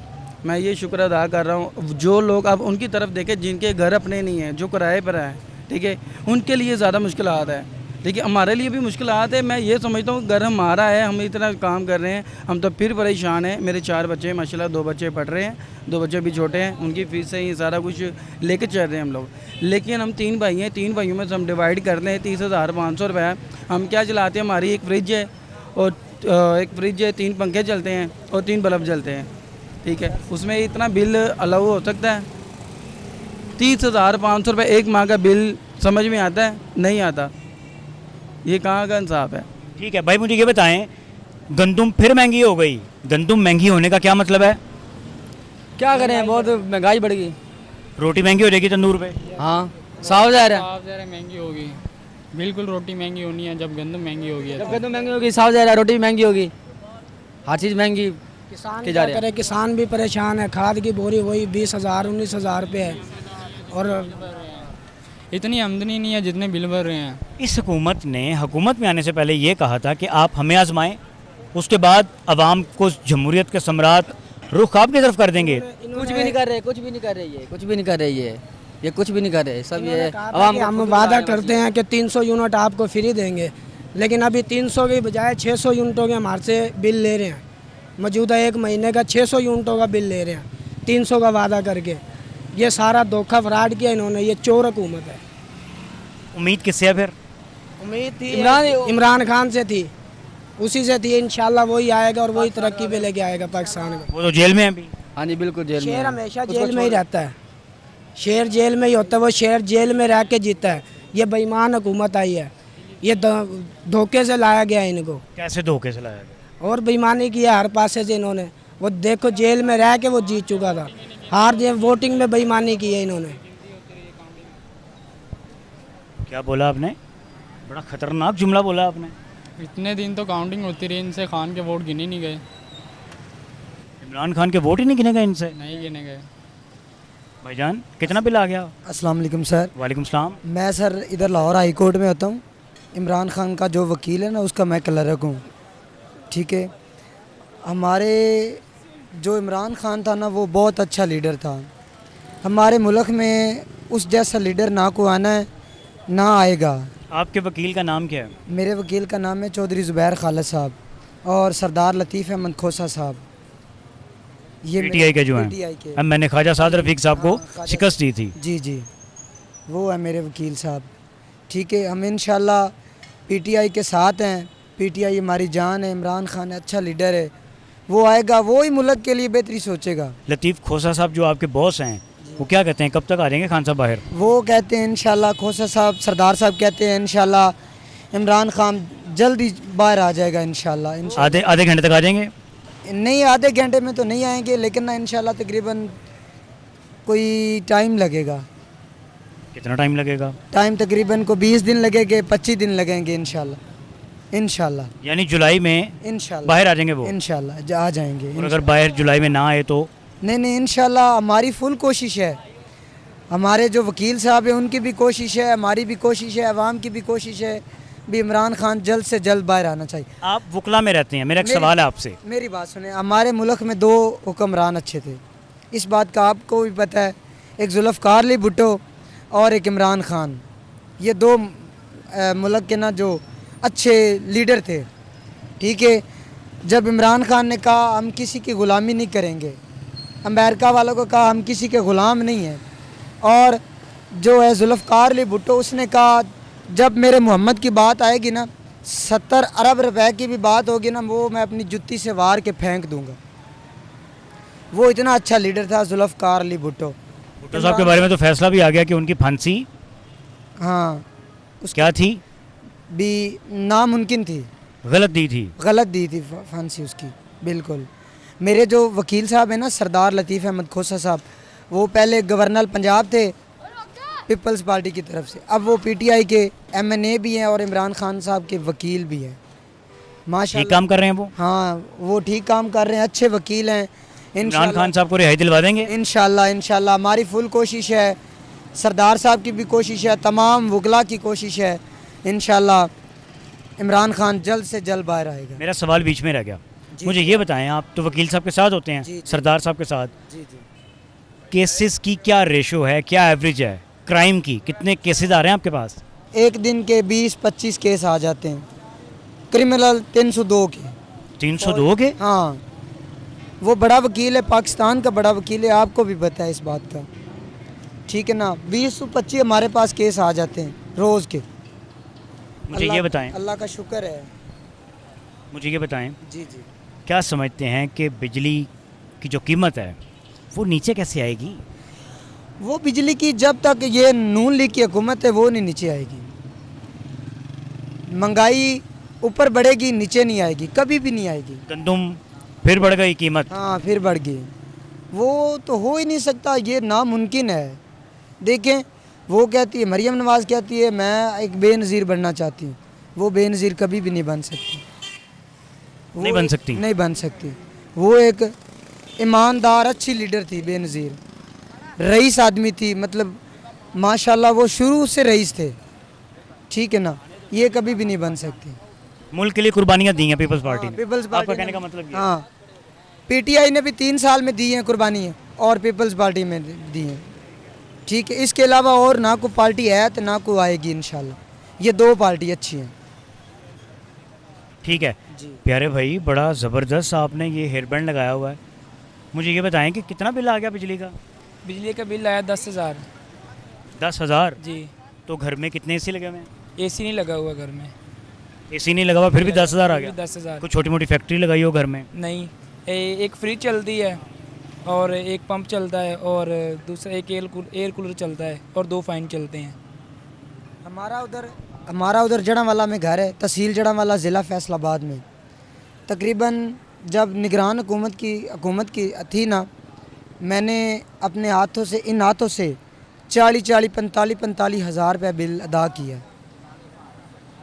K: मैं ये शुक्र अदा कर रहा हूँ। जो लोग अब उनकी तरफ देखें जिनके घर अपने नहीं हैं, जो किराए पर हैं, ठीक है, उनके लिए ज़्यादा मुश्किल है। लेकिन हमारे लिए भी मुश्किल है। मैं ये समझता हूँ घर हमारा है, हम इतना काम कर रहे हैं, हम तो फिर परेशान हैं। मेरे 4 बच्चे हैं माशाल्लाह, 2 बच्चे पढ़ रहे हैं, 2 बच्चे भी छोटे हैं, उनकी फीस से ही सारा कुछ लेके चल रहे हैं हम लोग। लेकिन हम 3 भाई हैं, 3 भाइयों में से हम डिवाइड कर लें 30,500 रुपये। हम क्या चलाते हैं, हमारी एक फ्रिज है और 3 पंखे चलते हैं और 3 बल्ब जलते हैं, ठीक है। उसमें इतना बिल अलाउ हो सकता है? 30,500 रुपये एक माह का बिल समझ में आता है? नहीं आता। ये कहाँ का इंसाफ है?
A: ठीक है भाई, मुझे ये बताएं, गंदुम फिर महंगी हो गई। गंदुम महंगी होने का क्या मतलब है?
H: क्या करें, बहुत महंगाई बढ़ गई।
A: रोटी महंगी हो जाएगी तंदूर पे?
H: हाँ, साफ ज़ाहिर है,
L: महंगी होगी, बिल्कुल रोटी महंगी होनी है जब गंदम महंगी होगी।
H: जब गंदम महंगी होगी साफ ज़ाहिर है रोटी भी महंगी होगी, हर चीज़ महंगी
E: किसान
H: की
E: क्या
H: जा रही है।
E: करे, किसान भी परेशान है। खाद की बोरी वही 20,000 19,000 रुपये है और
L: इतनी आमदनी नहीं है जितने बिल भर रहे हैं।
A: इस हुकूमत ने हुकूमत में आने से पहले ये कहा था कि आप हमें आजमाएं, उसके बाद अवाम को जमहूरियत के सम्राट रुख आपकी तरफ कर देंगे।
H: कुछ भी नहीं कर रहे, कुछ भी नहीं कर रही है, कुछ भी नहीं कर रही है, ये कुछ भी नहीं कर रहे सब। ये
E: आवाम हम वादा करते हैं कि 300 यूनिट आपको फ्री देंगे, लेकिन अभी 300 के बजाय 600 यूनिटों के हमारे से बिल ले रहे हैं। मौजूदा 1 महीने का 600 यूनिटों का बिल ले रहे हैं 300 का वादा करके। ये सारा धोखा फ्रॉड किया इन्होंने, ये चोर हुकूमत है।
A: उम्मीद किससे है फिर?
E: उम्मीद थी इमरान खान से थी, उसी से थी। इंशाल्लाह वही आएगा और वही तरक्की पे लेके आएगा पाकिस्तान को।
A: वो तो जेल में है अभी।
H: हाँ जी बिल्कुल जेल में।
E: शेर हमेशा जेल में ही रहता है, शेर जेल में ही होता है, वो शेर जेल में रह के जीता है। ये बेईमान हुकूमत आई है, ये धोखे से लाया गया इनको।
A: कैसे धोखे से लाया गया?
E: और बेईमानी की है हर पासे से इन्होंने। वो देखो जेल में रह के वो जीत चुका था, हार दिए। वोटिंग में बेईमानी की है इन्होंने।
A: क्या बोला आपने? बड़ा खतरनाक जुमला बोला आपने।
L: इतने दिन तो काउंटिंग होती रही, इनसे खान के वोट गिने नहीं गए।
A: इमरान खान के वोट ही नहीं गिने गए इनसे?
L: नहीं गिने गए।
A: भाईजान कितना बिल आ गया?
C: अस्सलाम वालेकुम सर।
A: वालेकुम सलाम।
C: मैं सर इधर लाहौर हाई कोर्ट में होता हूँ। इमरान खान का जो वकील है ना, उसका मैं क्लर्क हूँ, ठीक है। हमारे जो इमरान खान था ना, वो बहुत अच्छा लीडर था। हमारे मुल्क में उस जैसा लीडर ना को आना है ना आएगा।
A: आपके वकील का नाम क्या है?
C: मेरे वकील का नाम है चौधरी ज़ुबैर खालिद साहब और सरदार लतीफ़ अहमद खोसा साहब। ये
A: पीटीआई के जो हैं।
C: PTI के।
A: अब मैंने ख्वाजा साद रफ़ीक साहब को
C: ख्वाजा-
A: शिकस्त दी थी।
C: जी जी, वो है मेरे वकील साहब, ठीक है। हम इंशाल्लाह पीटीआई के साथ हैं। पीटीआई हमारी जान है। इमरान खान अच्छा लीडर है, वो आएगा, वो ही मुल्क के लिए बेहतरी सोचेगा।
A: लतीफ़ खोसा साहब जो आपके बॉस हैं, वो क्या कहते हैं, कब तक आ जाएंगे खान साहब बाहर?
C: वो कहते हैं इंशाल्लाह, खोसा साहब सरदार साहब कहते हैं इंशाल्लाह इमरान खान जल्दी बाहर आ जाएगा इंशाल्लाह।
A: आधे घंटे तक आ जाएंगे?
C: नहीं, आधे घंटे में तो नहीं आएंगे, लेकिन ना इंशाल्लाह तकरीबन कोई टाइम लगेगा।
A: कितना टाइम लगेगा?
C: टाइम तकरीबन को 20 दिन लगेंगे, 25 दिन लगेंगे इंशाल्लाह। इंशाल्लाह
A: यानी जुलाई में
C: इंशाल्लाह
A: बाहर आ जाएंगे वो?
C: इंशाल्लाह आ जाएंगे।
A: और अगर बाहर जुलाई में ना आए तो?
C: नहीं, इंशाल्लाह हमारी फुल कोशिश है। हमारे जो वकील साहब हैं उनकी भी कोशिश है, हमारी भी कोशिश है, अवाम की भी कोशिश है भी इमरान खान जल्द से जल्द बाहर आना चाहिए।
A: आप वकला में रहते हैं, मेरा एक सवाल है आपसे।
C: मेरी बात सुने, हमारे मुल्क में 2 हुक्मरान अच्छे थे, इस बात का आपको भी पता है। एक जुल्फ़िकार अली भुट्टो और एक इमरान खान। ये 2 मुल्क के ना जो अच्छे लीडर थे, ठीक है। जब इमरान खान ने कहा हम किसी की ग़ुलामी नहीं करेंगे, अमेरिका वालों को कहा हम किसी के ग़ुलाम नहीं हैं, और जो है जुल्फ़िकार अली भुट्टो उसने कहा जब मेरे मोहम्मद की बात आएगी ना, 70 अरब रुपए की भी बात होगी ना, वो मैं अपनी जुत्ती से वार के फेंक दूंगा। वो इतना अच्छा लीडर था जुल्फ़िकार अली भुट्टो।
A: भुट्टो साहब के बारे में तो फैसला भी आ गया कि उनकी फांसी
C: हाँ
A: क्या थी?
C: भी नामुमकिन थी,
A: गलत दी थी
C: फांसी उसकी, बिल्कुल। मेरे जो वकील साहब हैं ना, सरदार लतीफ़ अहमद खोसा साहब, वो पहले गवर्नर पंजाब थे पीपल्स पार्टी की तरफ से, अब वो पीटीआई के MNA भी हैं और इमरान खान साहब के वकील भी हैं। माशाल्लाह
A: ठीक काम कर रहे हैं वो?
C: हाँ, वो ठीक काम कर रहे हैं, अच्छे वकील हैं।
A: इमरान खान साहब को रिहाई दिलवा देंगे
C: इंशाल्लाह हमारी फुल कोशिश है, सरदार साहब की भी कोशिश है, तमाम वकला की कोशिश है। इंशाल्लाह इमरान खान जल्द से जल्द बाहर आएगा।
A: मेरा सवाल बीच में रह गया, मुझे ये बताएं, आप तो वकील साहब के साथ होते हैं, सरदार साहब के साथ, केसेस की क्या रेशो है, क्या एवरेज है क्राइम की? कितने केसेस आ रहे हैं आपके पास?
E: एक दिन के 20-25 केस आ जाते हैं, क्रिमिनल 302 के।
A: 302 के?
E: हाँ, वो बड़ा वकील है, पाकिस्तान का बड़ा वकील है, आपको भी पता है इस बात का, ठीक है ना। 20-25 हमारे पास केस आ जाते हैं रोज़ के।
A: मुझे ये बताएं,
E: अल्लाह का शुक्र है।
A: मुझे ये बताएं,
E: जी जी।
A: क्या समझते हैं कि बिजली की जो कीमत है वो नीचे कैसे आएगी?
E: वो बिजली की जब तक ये नून लीग की हुकूमत है वो नहीं नीचे आएगी। महंगाई ऊपर बढ़ेगी, नीचे नहीं आएगी, कभी भी नहीं आएगी।
A: गंदम फिर बढ़ गई कीमत?
E: हाँ, फिर बढ़ गई। वो तो हो ही नहीं सकता, ये नामुमकिन है। देखें, वो कहती है, मरियम नवाज़ कहती है मैं एक बेनज़ीर बनना चाहती हूँ, वो बेनज़ीर कभी भी नहीं बन सकती।
A: नहीं बन सकती?
E: नहीं बन सकती। वो एक ईमानदार अच्छी लीडर थी, बेनज़ीर रईस आदमी थी, मतलब माशाल्लाह वो शुरू से रईस थे, ठीक है ना। ये कभी भी नहीं बन सकती।
A: मुल्क के लिए कुर्बानियाँ दी हैं पीपल्स पार्टी ने।
E: पीपल्स
A: आपका
E: पार्टी
A: कहने का मतलब ये है?
E: हाँ, पीटीआई ने भी 3 साल में दी हैं कुर्बानियाँ और पीपल्स पार्टी में दी हैं, ठीक है। इसके अलावा और ना कोई पार्टी है तो ना कोई आएगी इंशाल्लाह। ये 2 पार्टी अच्छी हैं।
A: ठीक है प्यारे भाई, बड़ा ज़बरदस्त आपने ये हेयर बैंड लगाया हुआ है। मुझे ये बताएं कि कितना बिल आ गया बिजली का?
L: बिजली का बिल आया 10,000।
A: 10,000?
L: जी।
A: तो घर में कितने एसी लगे हुए हैं?
L: एसी नहीं लगा हुआ घर में।
A: एसी नहीं लगा हुआ फिर भी 10,000 आ गया?
L: 10,000।
A: कुछ छोटी मोटी फैक्ट्री लगाई हो घर में?
L: नहीं, एक फ्रिज चलती है और एक पंप चलता है और दूसरा एक एयर कूलर चलता है और 2 फ़ैन चलते हैं।
E: हमारा उधर जड़ांवाला में घर है, तहसील जड़ांवाला, ज़िला फैसलाबाद में। तकरीबन जब निगरान हुकूमत की थी ना, मैंने अपने हाथों से, इन हाथों से 45 हज़ार रुपये बिल अदा किया।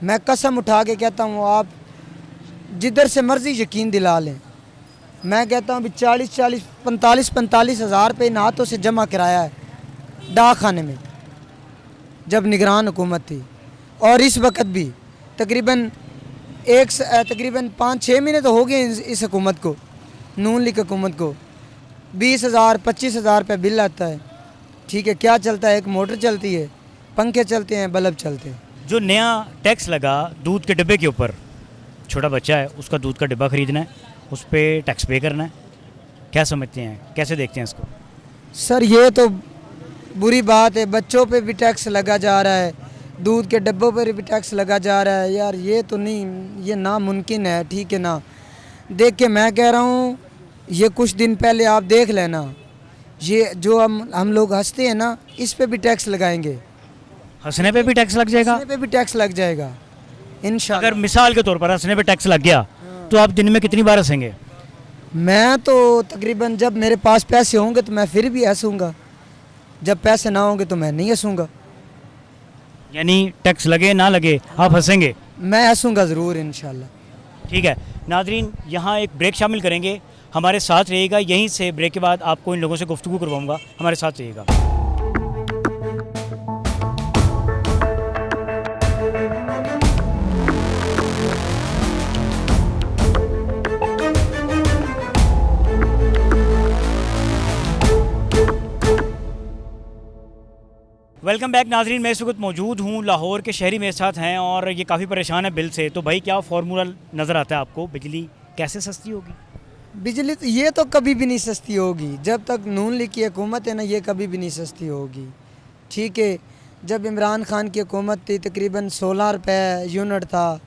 E: मैं कसम उठा के कहता हूँ, आप जिधर से मर्ज़ी यकीन दिला लें, मैं कहता हूँ 45 हज़ार रुपये इन हाथों से जमा कराया है डाक खाने में जब निगरान हुकूमत थी। और इस वक्त भी तकरीबन 5-6 महीने तो हो गए इस हुकूमत को, नून लीग हुकूमत को। 20,000-25,000 रुपये बिल आता है, ठीक है। क्या चलता है? एक मोटर चलती है, पंखे चलते हैं, बल्ब चलते हैं।
A: जो नया टैक्स लगा दूध के डिब्बे के ऊपर, छोटा बच्चा है उसका दूध का डिब्बा ख़रीदना है, उस पर टैक्स पे करना है, क्या समझते हैं, कैसे देखते हैं इसको?
E: सर ये तो बुरी बात है, बच्चों पे भी टैक्स लगा जा रहा है, दूध के डब्बों पर भी टैक्स लगा जा रहा है। यार ये तो नहीं, ये नामुमकिन है, ठीक है ना। देख के मैं कह रहा हूँ, ये कुछ दिन पहले आप देख लेना, ये जो हम लोग हंसते हैं ना, इस पे भी टैक्स लगाएंगे।
A: हंसने पे भी टैक्स लग जाएगा?
E: हंसने पे भी टैक्स लग जाएगा इंशाल्लाह।
A: अगर मिसाल के तौर पर हंसने पे टैक्स लग गया तो आप दिन में कितनी बार हंसेंगे?
E: मैं तो तकरीबन जब मेरे पास पैसे होंगे तो मैं फिर भी हंसूंगा, जब पैसे ना होंगे तो मैं नहीं हंसूंगा।
A: यानी टैक्स लगे ना लगे आप हंसेंगे?
E: मैं हंसूंगा ज़रूर इंशाल्लाह।
A: ठीक है नाजरीन, यहाँ एक ब्रेक शामिल करेंगे, हमारे साथ रहिएगा। यहीं से ब्रेक के बाद आपको इन लोगों से गुफ्तगू करवाऊंगा, हमारे साथ रहिएगा। वेलकम बैक नाजरीन, मैं इस वक्त मौजूद हूँ लाहौर के शहरी मेरे साथ हैं और ये काफ़ी परेशान है बिल से। तो भाई क्या फार्मूला नज़र आता है आपको, बिजली कैसे सस्ती होगी?
E: बिजली तो ये तो कभी भी नहीं सस्ती होगी, जब तक नून लीग की हुकूमत है ना, ये कभी भी नहीं सस्ती होगी, ठीक है। जब इमरान खान की हुकूमत थी तकरीबन 16 रुपये यूनिट था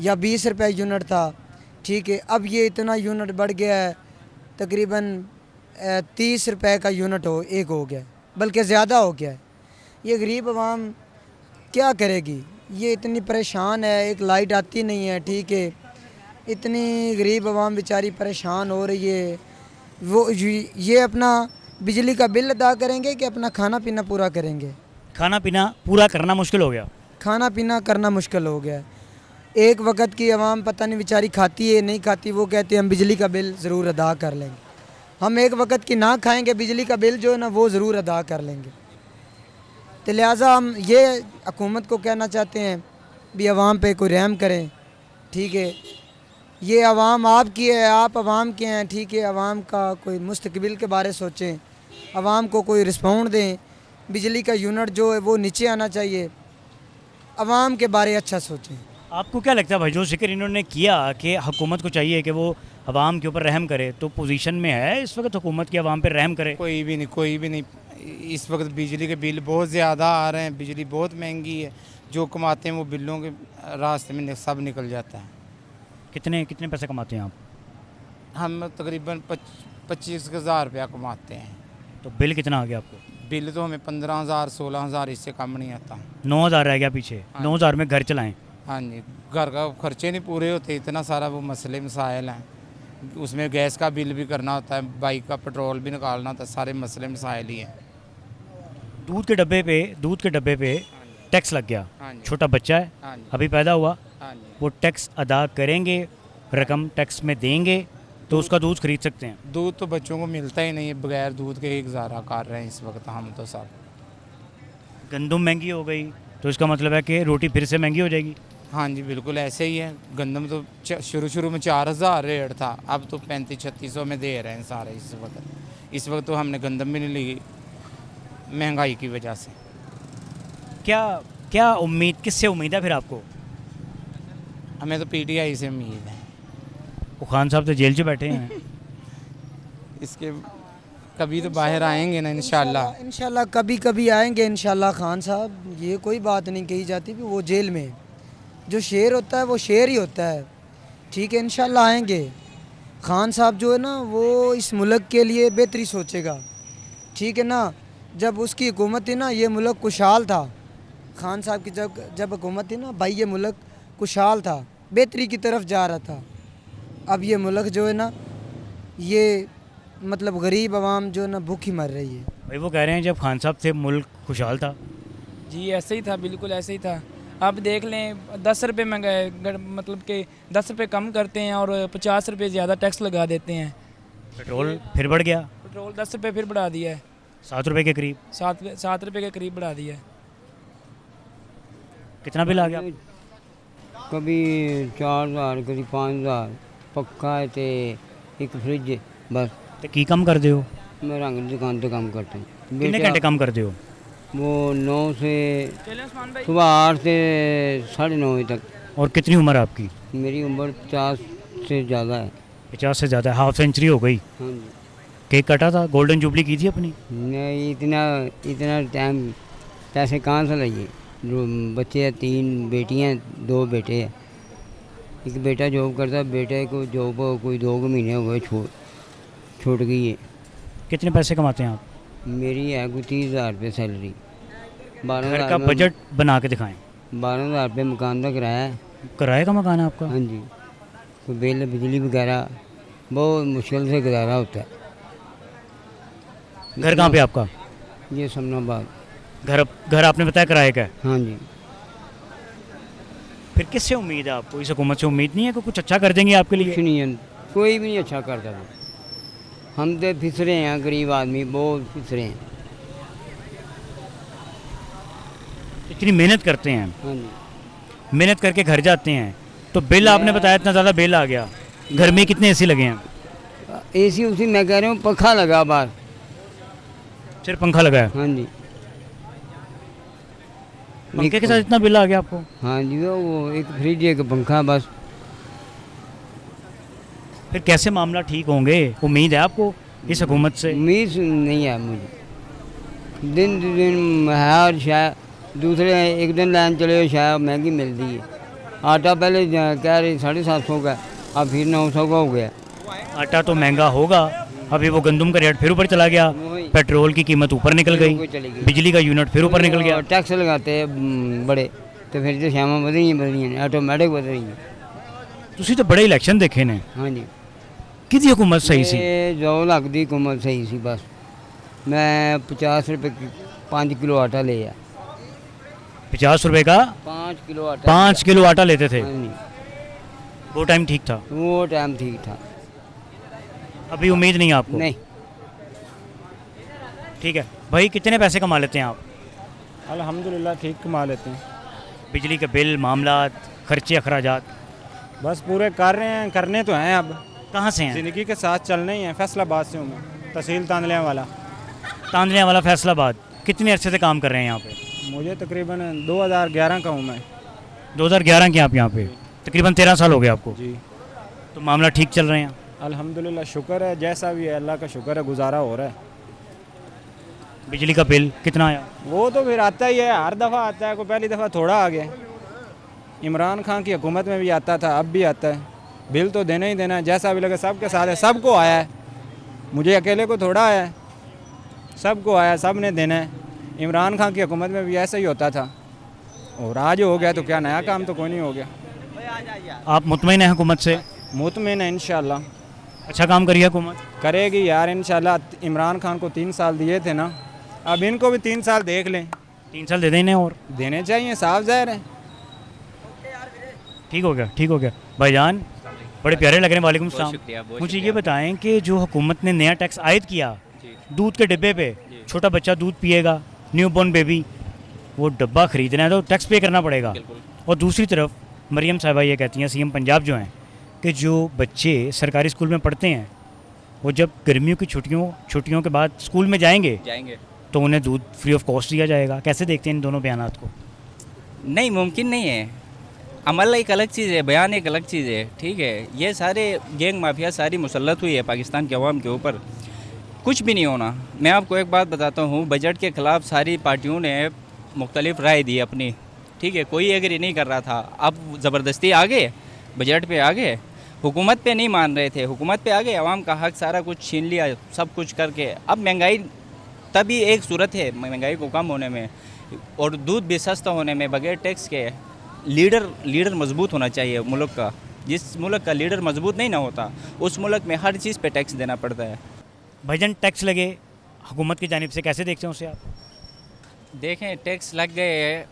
E: या 20 रुपये यूनिट था, ठीक है। अब ये इतना यूनिट बढ़ गया है, तकरीबन 30 रुपये का यूनिट हो गया, बल्कि ज़्यादा हो गया है। ये गरीब आवाम क्या करेगी, ये इतनी परेशान है, एक लाइट आती नहीं है, ठीक है। इतनी गरीब आवाम बेचारी परेशान हो रही है। वो ये अपना बिजली का बिल अदा करेंगे कि अपना खाना पीना पूरा करेंगे?
A: खाना पीना पूरा करना मुश्किल हो गया।
E: खाना पीना करना मुश्किल हो गया। एक वक्त की आवाम पता नहीं बेचारी खाती है नहीं खाती, वो कहते हैं हम बिजली का बिल ज़रूर अदा कर लेंगे। हम एक वक्त की ना खाएंगे, बिजली का बिल जो है ना वो ज़रूर अदा कर लेंगे। तो लिहाजा हम ये हुकूमत को कहना चाहते हैं भी आवाम पे कोई रहम करें, ठीक है। ये आवाम आपकी है, आप आवाम के हैं, ठीक है। आवाम का कोई मुस्तकबिल के बारे सोचें, आवाम को कोई रिस्पॉन्ड दें। बिजली का यूनिट जो है वो नीचे आना चाहिए। आवाम के बारे अच्छा सोचें।
A: आपको क्या लगता है भाई, जो जिक्र इन्होंने किया कि हुकूमत को चाहिए कि वो आवाम के ऊपर रहम करे, तो पोजीशन में है इस वक्त हुकूमत की आवाम पे रहम करे?
M: कोई भी नहीं। इस वक्त बिजली के बिल बहुत ज़्यादा आ रहे हैं, बिजली बहुत महंगी है। जो कमाते हैं वो बिलों के रास्ते में सब निकल जाता है।
A: कितने कितने पैसे कमाते हैं आप?
M: हम तकरीबन 25,000 रुपया कमाते हैं।
A: तो बिल कितना आ गया आपको?
M: बिल तो हमें 15,000 16,000 इससे कम नहीं आता।
A: 9,000 रह गया पीछे। 9,000 में घर चलाएं?
M: हाँ जी, घर का खर्चे नहीं पूरे होते, इतना सारा वो मसले मसाइल हैं। उसमें गैस का बिल भी करना होता है, बाइक का पेट्रोल भी निकालना होता है, सारे मसले मसाइल ही हैं।
A: दूध के डब्बे पे टैक्स लग गया।
M: हाँ जी।
A: छोटा बच्चा है,
M: हाँ जी।
A: अभी पैदा हुआ,
M: हाँ जी।
A: वो टैक्स अदा करेंगे, रकम टैक्स में देंगे तो उसका दूध खरीद सकते हैं।
M: दूध तो बच्चों को मिलता ही नहीं है, बगैर दूध के ही गुजारा कर रहे हैं इस वक्त हम तो सब।
A: गंदम महंगी हो गई तो इसका मतलब है कि रोटी फिर से महंगी हो जाएगी।
M: हाँ जी, बिल्कुल ऐसे ही है। गंदम तो शुरू में 4,000 रेट था, अब तो 3500-3600 में दे रहे हैं सारे इस वक्त तो हमने गंदम भी नहीं ली महंगाई की वजह से।
A: क्या उम्मीद, किससे उम्मीद है फिर आपको?
M: हमें तो PTI से उम्मीद है।
A: वो खान साहब तो जेल से बैठे हैं।
M: इसके कभी तो बाहर आएंगे ना
E: इंशाल्लाह कभी कभी आएंगे इंशाल्लाह खान साहब। ये कोई बात नहीं कही जाती कि वो जेल में, जो शेर होता है वो शेर ही होता है। ठीक है, इंशाल्लाह आएंगे। खान साहब जो है ना वो इस मुल्क के लिए बेहतरी सोचेगा। ठीक है ना, जब उसकी हुकूमत थी ना ये मुल्क खुशहाल था। खान साहब की जब हुकूमत थी ना भाई ये मुल्क खुशहाल था, बेहतरी की तरफ जा रहा था। अब ये मुल्क जो है ना ये मतलब गरीब आवाम जो है ना भूखी मर रही है।
A: भाई वो कह रहे हैं जब खान साहब थे मुल्क खुशहाल था।
L: जी ऐसे ही था, बिल्कुल ऐसे ही था। अब देख लें 10 रुपये महंगाई, मतलब कि 10 रुपये कम करते हैं और 50 रुपये ज़्यादा टैक्स लगा देते हैं।
A: पेट्रोल फिर बढ़ गया,
L: पेट्रोल 10 रुपये फिर बढ़ा दिया है,
A: 7 रुपये के करीब।
L: 7 रुपये के करीब बढ़ा दिया है।
A: कितना बिल आ गया?
H: कभी 4,000 कभी 5,000 पक्का है ते एक फ्रिज है बस।
A: तो की कम कर दो?
H: मैं रंग की दुकान पे काम करते हैं।
A: कितने घंटे काम कर दो?
H: वो 9 से सुबह 8 से 9:30 तक।
A: और कितनी उम्र है आपकी?
H: मेरी उम्र 50 से ज़्यादा है।
A: 50 से ज़्यादा, हाफ सेंचुरी हो गई।
H: हाँ जी।
A: केक कटा था, गोल्डन जुबली की थी अपनी?
H: नहीं, इतना टाइम पैसे कहाँ से लाइए। बच्चे हैं, 3 बेटियाँ 2 बेटे हैं। एक बेटा जॉब करता है, बेटे को जॉब कोई 2 महीने हो गए छूट गई है।
A: कितने पैसे कमाते हैं आप?
H: मेरी है कोई 30,000 रुपये सैलरी। 12,000
A: घर का बजट बना के दिखाएं।
H: 12,000 रुपये मकान का किराया है।
A: किराए का मकान है आपका?
H: हाँ जी। कोई बिल बिजली वगैरह बहुत मुश्किल से गुजारा होता है।
A: घर कहाँ पे आपका?
H: ये समनाबाद।
A: घर आपने बताया किराए का है?
H: हाँ जी।
A: फिर किससे उम्मीद है आपको? इस हुकूमत से उम्मीद नहीं है कि कुछ अच्छा कर देंगे आपके लिए?
H: कुछ नहीं है, कोई भी नहीं अच्छा करता था। हम तो फिसरे हैं, गरीब आदमी बहुत फिसरे हैं।
A: इतनी मेहनत करते हैं।
H: हाँ जी।
A: मेहनत करके घर जाते हैं तो बिल आपने बताया इतना ज़्यादा बिल आ गया। घर में कितने AC लगे हैं?
H: AC उसी मैं कह रहा हूँ, पंखा लगा बाहर।
A: सिर्फ पंखा लगा है?
H: हाँ जी।
A: पंखे के साथ इतना बिल आ गया आपको?
H: हाँ जी, वो एक फ्रिज एक पंखा बस।
A: फिर कैसे मामला ठीक होंगे? उम्मीद है आपको इस हुकूमत से?
H: उम्मीद नहीं है मुझे। दिन है और शायद दूसरे एक दिन लाइन चले शायद महंगी मिलती है। आटा पहले कह रहे 750 का, अब फिर 900 का हो गया।
A: आटा तो महंगा होगा, अभी वो गंदम का रेट फिर ऊपर चला गया, पेट्रोल की कीमत ऊपर निकल गई, बिजली का यूनिट फिर ऊपर निकल गया।
H: टैक्स लगाते हैं बड़े, तो फिर तो शामा बद रही हैं, ऑटोमेटिक बद रही हैं।
A: तुसी तो बड़े इलेक्शन देखे ने।
H: हाँ जी।
A: किसी हुकूमत सही सी?
H: 2 लाख की हुकूमत सही सी बस। मैं 50 रुपये 5 किलो आटा ले आया।
A: 50 रुपये का
H: 5 किलो आटा?
A: 5 किलो आटा लेते थे?
H: हाँ जी।
A: वो टाइम ठीक था?
H: वो टाइम ठीक था।
A: अभी उम्मीद नहीं है आपको?
H: नहीं।
A: ठीक है भाई, कितने पैसे कमा लेते हैं आप?
J: अल्हम्दुलिल्लाह ठीक कमा लेते हैं।
A: बिजली के बिल, मामलात, खर्चे, अखराजात?
J: बस पूरे कर रहे हैं, करने तो हैं। अब
A: कहाँ से हैं?
J: ज़िंदगी के साथ चलने ही हैं। फैसलाबाद से हूँ मैं, तहसील तांदलिया वाला।
A: तांदलिया वाला फैसलाबाद। कितने अरसे से काम कर रहे हैं यहाँ पे?
J: मुझे तकरीबन 2011 का हूँ मैं।
A: 2011 के आप यहाँ पे, तकरीबन 13 साल हो गए आपको।
N: जी।
A: तो मामला ठीक चल रहे हैं?
N: अल्हम्दुलिल्लाह, शुक्र है, जैसा भी है अल्लाह का शुक्र है, गुजारा हो रहा है।
A: बिजली का बिल कितना आया?
N: वो तो फिर आता ही है, हर दफ़ा आता है, कोई पहली दफ़ा थोड़ा आ गया। इमरान खान की हुकूमत में भी आता था, अब भी आता है। बिल तो देना ही देना है, जैसा भी लगे सबके साथ है, सबको आया है, मुझे अकेले को थोड़ा आया है, सबको आया, सब ने देना है। इमरान खान की हुकूमत में भी ऐसा ही होता था, और आज हो गया तो क्या नया काम तो कोई नहीं हो गया।
A: आप मुतमईन हैं हुकूमत से?
N: मुतमईन है, इंशाल्लाह
A: अच्छा काम करिए हुकूमत?
N: करेगी यार इंशाल्लाह। इमरान खान को 3 साल दिए थे ना, अब इनको भी 3 साल देख लें।
A: 3 साल दे देने और
N: देने चाहिए, साफ ज़ाहिर है।
A: ठीक हो गया, ठीक हो गया। भाईजान बड़े प्यारे लग रहे हैं, वालेकुम सलाम। मुझे ये बताएं कि जो हुकूमत ने नया टैक्स आयद किया दूध के डिब्बे पे, छोटा बच्चा दूध पिएगा, न्यू बॉर्न बेबी, वो डब्बा ख़रीदना है तो टैक्स पे करना पड़ेगा। और दूसरी तरफ मरियम साहिबा ये कहती हैं, सीएम पंजाब जो हैं, कि जो बच्चे सरकारी स्कूल में पढ़ते हैं वो जब गर्मियों की छुट्टियों के बाद स्कूल में जाएंगे तो उन्हें दूध फ्री ऑफ कॉस्ट दिया जाएगा। कैसे देखते हैं इन दोनों बयानात को?
O: नहीं, मुमकिन नहीं है। अमल एक अलग चीज़ है, बयान एक अलग चीज़ है, ठीक है। ये सारे गैंग माफिया सारी मुसल्लत हुई है पाकिस्तान के अवाम के ऊपर, कुछ भी नहीं होना। मैं आपको एक बात बताता हूँ, बजट के ख़िलाफ़ सारी पार्टियों ने मुख्तलिफ राय दी अपनी, ठीक है। कोई एग्री नहीं कर रहा था, अब ज़बरदस्ती आ गए, बजट पे आ गए, हुकूमत पे नहीं मान रहे थे, हुकूमत पे आ गए, अवाम का हक सारा कुछ छीन लिया, सब कुछ करके। अब महंगाई तभी एक सूरत है महंगाई को कम होने में और दूध भी सस्ता होने में, बगैर टैक्स के। लीडर मजबूत होना चाहिए मुल्क का। जिस मुल्क का लीडर मजबूत नहीं ना होता, उस मुल्क में हर चीज़ पे टैक्स देना पड़ता है।
A: भाईजान टैक्स लगे हुकूमत की जानिब से, कैसे देखते हैं उसे आप?
O: देखें, टैक्स लग गए,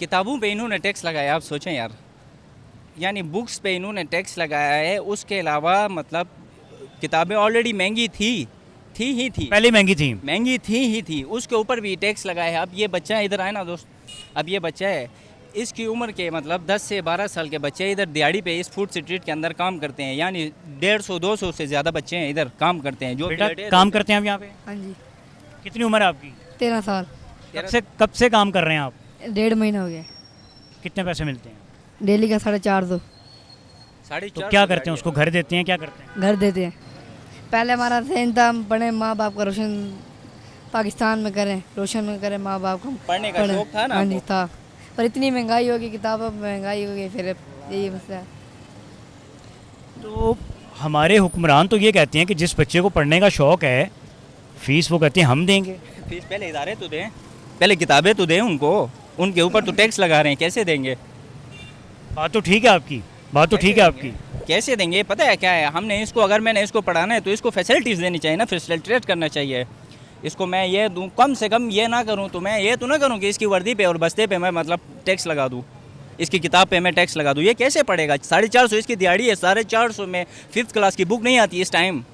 O: किताबों पे इन्होंने टैक्स लगाया, आप सोचें यार, यानी बुक्स पे इन्होंने टैक्स लगाया है। उसके अलावा मतलब किताबें ऑलरेडी महंगी थी,
A: पहले महंगी
O: थी, उसके ऊपर भी टैक्स लगाया है। अब ये बच्चा है, इधर आए ना दोस्त, अब ये बच्चा है, इसकी उम्र के मतलब 10 से 12 साल के बच्चे इधर दिहाड़ी पे इस फूड स्ट्रीट के अंदर काम करते हैं, यानी 150-200 से ज़्यादा बच्चे हैं इधर काम करते हैं। जो
A: बेटा काम करते हैं आप यहाँ पे?
P: हाँ जी।
A: कितनी उम्र है आपकी?
P: 13 साल।
A: कब से काम कर रहे हैं आप?
P: 1.5 महीना हो गया।
A: कितने पैसे मिलते हैं?
P: डेली का 450।
A: तो क्या करते हैं उसको? घर देते हैं? क्या करते हैं?
P: घर देते हैं। पहले हमारा ध्यान था हम पढ़े, माँ बाप का रोशन पाकिस्तान में करें, रोशन में करें माँ बाप को।
O: पढ़ने का शौक था ना?
P: हाँ जी था, पर इतनी महंगाई होगी, किताबों में महंगाई हो गई, फिर यही मसला है।
A: तो हमारे हुक्मरान तो ये कहते हैं कि जिस बच्चे को पढ़ने का शौक़ है, फीस वो कहते हैं हम देंगे।
O: फीस पहले इदारे तो दें, पहले किताबें तो दें उनको, उनके ऊपर तो टैक्स लगा रहे हैं, कैसे देंगे?
A: बात तो ठीक है आपकी, बात तो ठीक है आपकी।
O: कैसे देंगे? पता है क्या है, हमने इसको, अगर मैंने इसको पढ़ाना है तो इसको फैसिलिटीज़ देनी चाहिए ना, फैसिलिटेट करना चाहिए इसको। मैं ये दूँ, कम से कम ये ना करूँ तो मैं ये तो ना करूँ कि इसकी वर्दी पे और बस्ते पे मैं मतलब टैक्स लगा दूँ, इसकी किताब पे मैं टैक्स लगा दूँ। ये कैसे पड़ेगा? 450 इसकी दिहाड़ी है, 450 में 5th क्लास की बुक नहीं आती इस टाइम,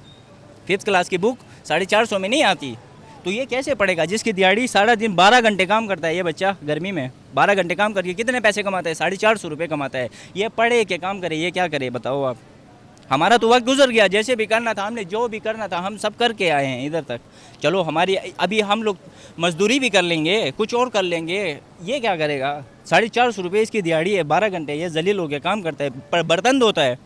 O: 5th क्लास की बुक 450 में नहीं आती, तो ये कैसे पड़ेगा? जिसकी दिहाड़ी सारा दिन 12 घंटे काम करता है, ये बच्चा गर्मी में 12 घंटे काम करके कितने पैसे कमाता है? 450 रुपये कमाता है। ये पढ़े के काम करे, ये क्या करे बताओ आप? हमारा तो वक्त गुजर गया, जैसे भी करना था हमने, जो भी करना था हम सब करके आए हैं इधर तक। चलो हमारी अभी हम लोग मजदूरी भी कर लेंगे, कुछ और कर लेंगे, ये क्या करेगा? 450 रुपये इसकी दिहाड़ी है, 12 घंटे ये जलील हो के काम करता है, पर बर्तन धोता है,